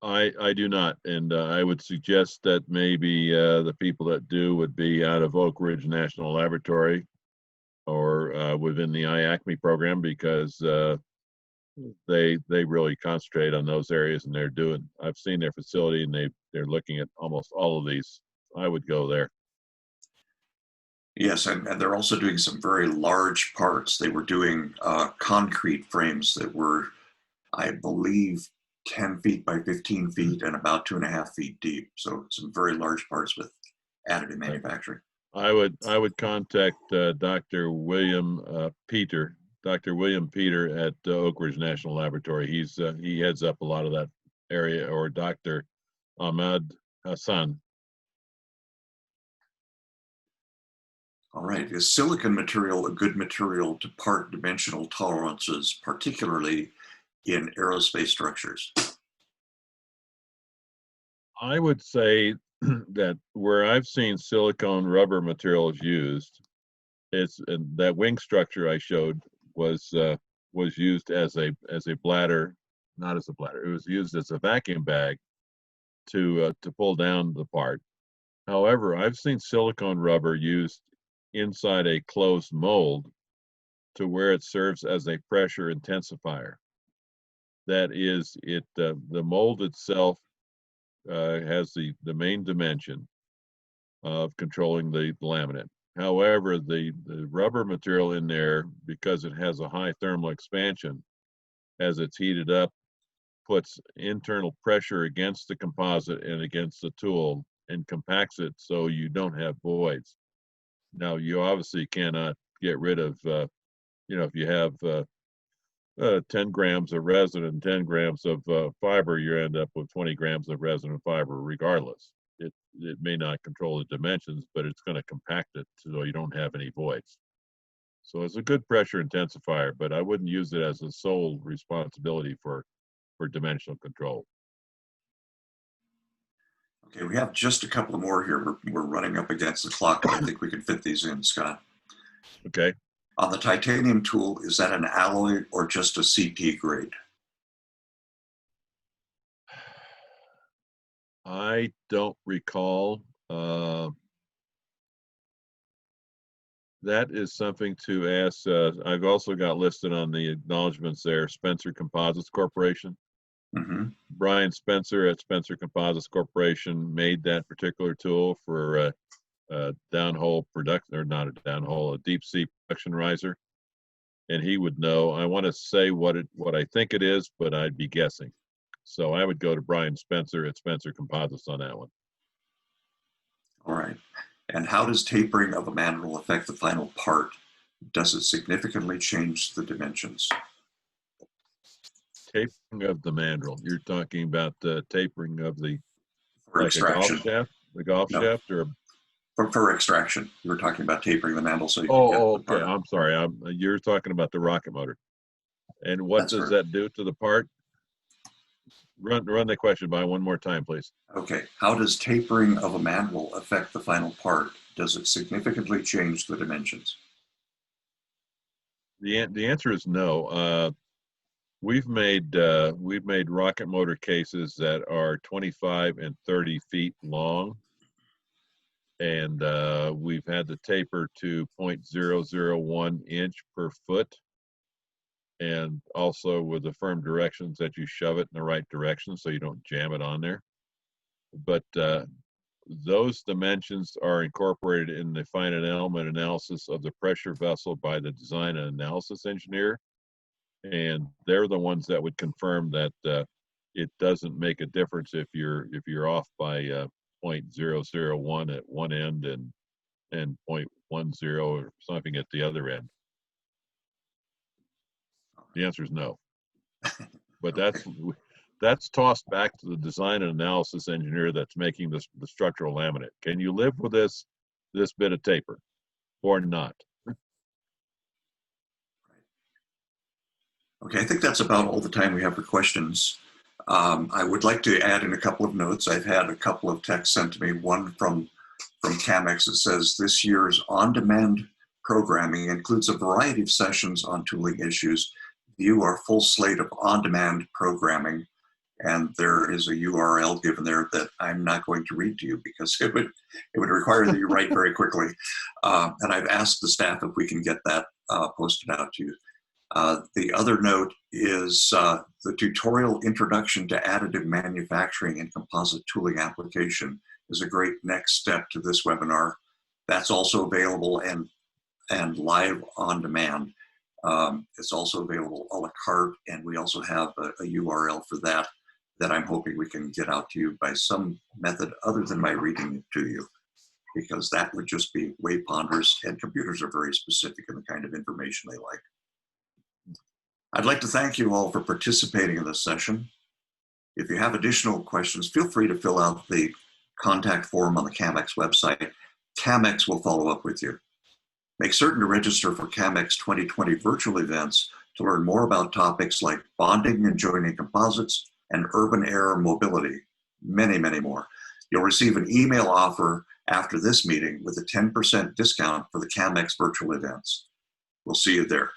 S3: I do not, and I would suggest that maybe the people that do would be out of Oak Ridge National Laboratory or within the IACME program, because they really concentrate on those areas, and I've seen their facility, and they're looking at almost all of these. I would go there.
S1: Yes, and they're also doing some very large parts. They were doing concrete frames that were, I believe, 10 feet by 15 feet and about 2.5 feet deep. So some very large parts with additive manufacturing.
S3: I would contact Dr. William Peter at Oak Ridge National Laboratory. He heads up a lot of that area, or Dr. Ahmad Hassan.
S1: All right, is silicon material a good material to part dimensional tolerances, particularly in aerospace structures?
S3: I would say that where I've seen silicone rubber materials used, that wing structure I showed was used as a bladder, not as a bladder. It was used as a vacuum bag to pull down the part. However, I've seen silicone rubber used inside a closed mold to where it serves as a pressure intensifier. That is, the mold itself has the main dimension of controlling the laminate. However, the rubber material in there, because it has a high thermal expansion, as it's heated up, puts internal pressure against the composite and against the tool and compacts it so you don't have voids. Now, you obviously cannot get rid of, if you have 10 grams of resin and 10 grams of fiber, you end up with 20 grams of resin and fiber regardless. It may not control the dimensions, but it's going to compact it so you don't have any voids. So it's a good pressure intensifier, but I wouldn't use it as a sole responsibility for dimensional control.
S1: Okay, we have just a couple more here. We're running up against the clock, but I think we can fit these in, Scott.
S3: Okay.
S1: On the titanium tool, is that an alloy or just a CP grade?
S3: I don't recall. That is something to ask. I've also got listed on the acknowledgments there, Spencer Composites Corporation.
S1: Mm-hmm.
S3: Brian Spencer at Spencer Composites Corporation made that particular tool for downhole production, or not a downhole, a deep sea production riser. And he would know. I want to say what I think it is, but I'd be guessing. So I would go to Brian Spencer at Spencer Composites on that one.
S1: All right. And how does tapering of a mandrel affect the final part? Does it significantly change the dimensions?
S3: Tapering of the mandrel. You're talking about the tapering of the
S1: For
S3: like
S1: extraction.
S3: a golf shaft, the golf shaft, or
S1: for extraction. You were talking about tapering the mandrel so you can get the
S3: okay.
S1: part.
S3: I'm sorry. You're talking about the rocket motor. And what
S1: That's
S3: does
S1: right.
S3: that do to the part? Run the question by one more time, please.
S1: Okay. How does tapering of a mandrel affect the final part? Does it significantly change the dimensions?
S3: The answer is no. we've made rocket motor cases that are 25 and 30 feet long, and we've had the taper to 0.001 inch per foot, and also with the firm directions that you shove it in the right direction so you don't jam it on there. But those dimensions are incorporated in the finite element analysis of the pressure vessel by the design and analysis engineer, and they're the ones that would confirm that it doesn't make a difference if you're off by 0.001 at one end and 0.10 or something at the other end. The answer is no. But
S1: Okay.
S3: that's tossed back to the design and analysis engineer that's making the structural laminate. Can you live with this bit of taper or not?
S1: Okay, I think that's about all the time we have for questions. I would like to add in a couple of notes. I've had a couple of texts sent to me, one from CAMX that says this year's on-demand programming includes a variety of sessions on tooling issues. View our full slate of on-demand programming, and there is a URL given there that I'm not going to read to you because it would require that you write very quickly. And I've asked the staff if we can get that posted out to you. The other note is the tutorial Introduction to Additive Manufacturing and Composite Tooling Application is a great next step to this webinar. That's also available and live on demand. It's also available a la carte, and we also have a URL for that I'm hoping we can get out to you by some method other than by reading it to you, because that would just be way ponderous, and computers are very specific in the kind of information they like. I'd like to thank you all for participating in this session. If you have additional questions, feel free to fill out the contact form on the CAMX website. CAMX will follow up with you. Make certain to register for CAMX 2020 virtual events to learn more about topics like bonding and joining composites and urban air mobility, many, many more. You'll receive an email offer after this meeting with a 10% discount for the CAMX virtual events. We'll see you there.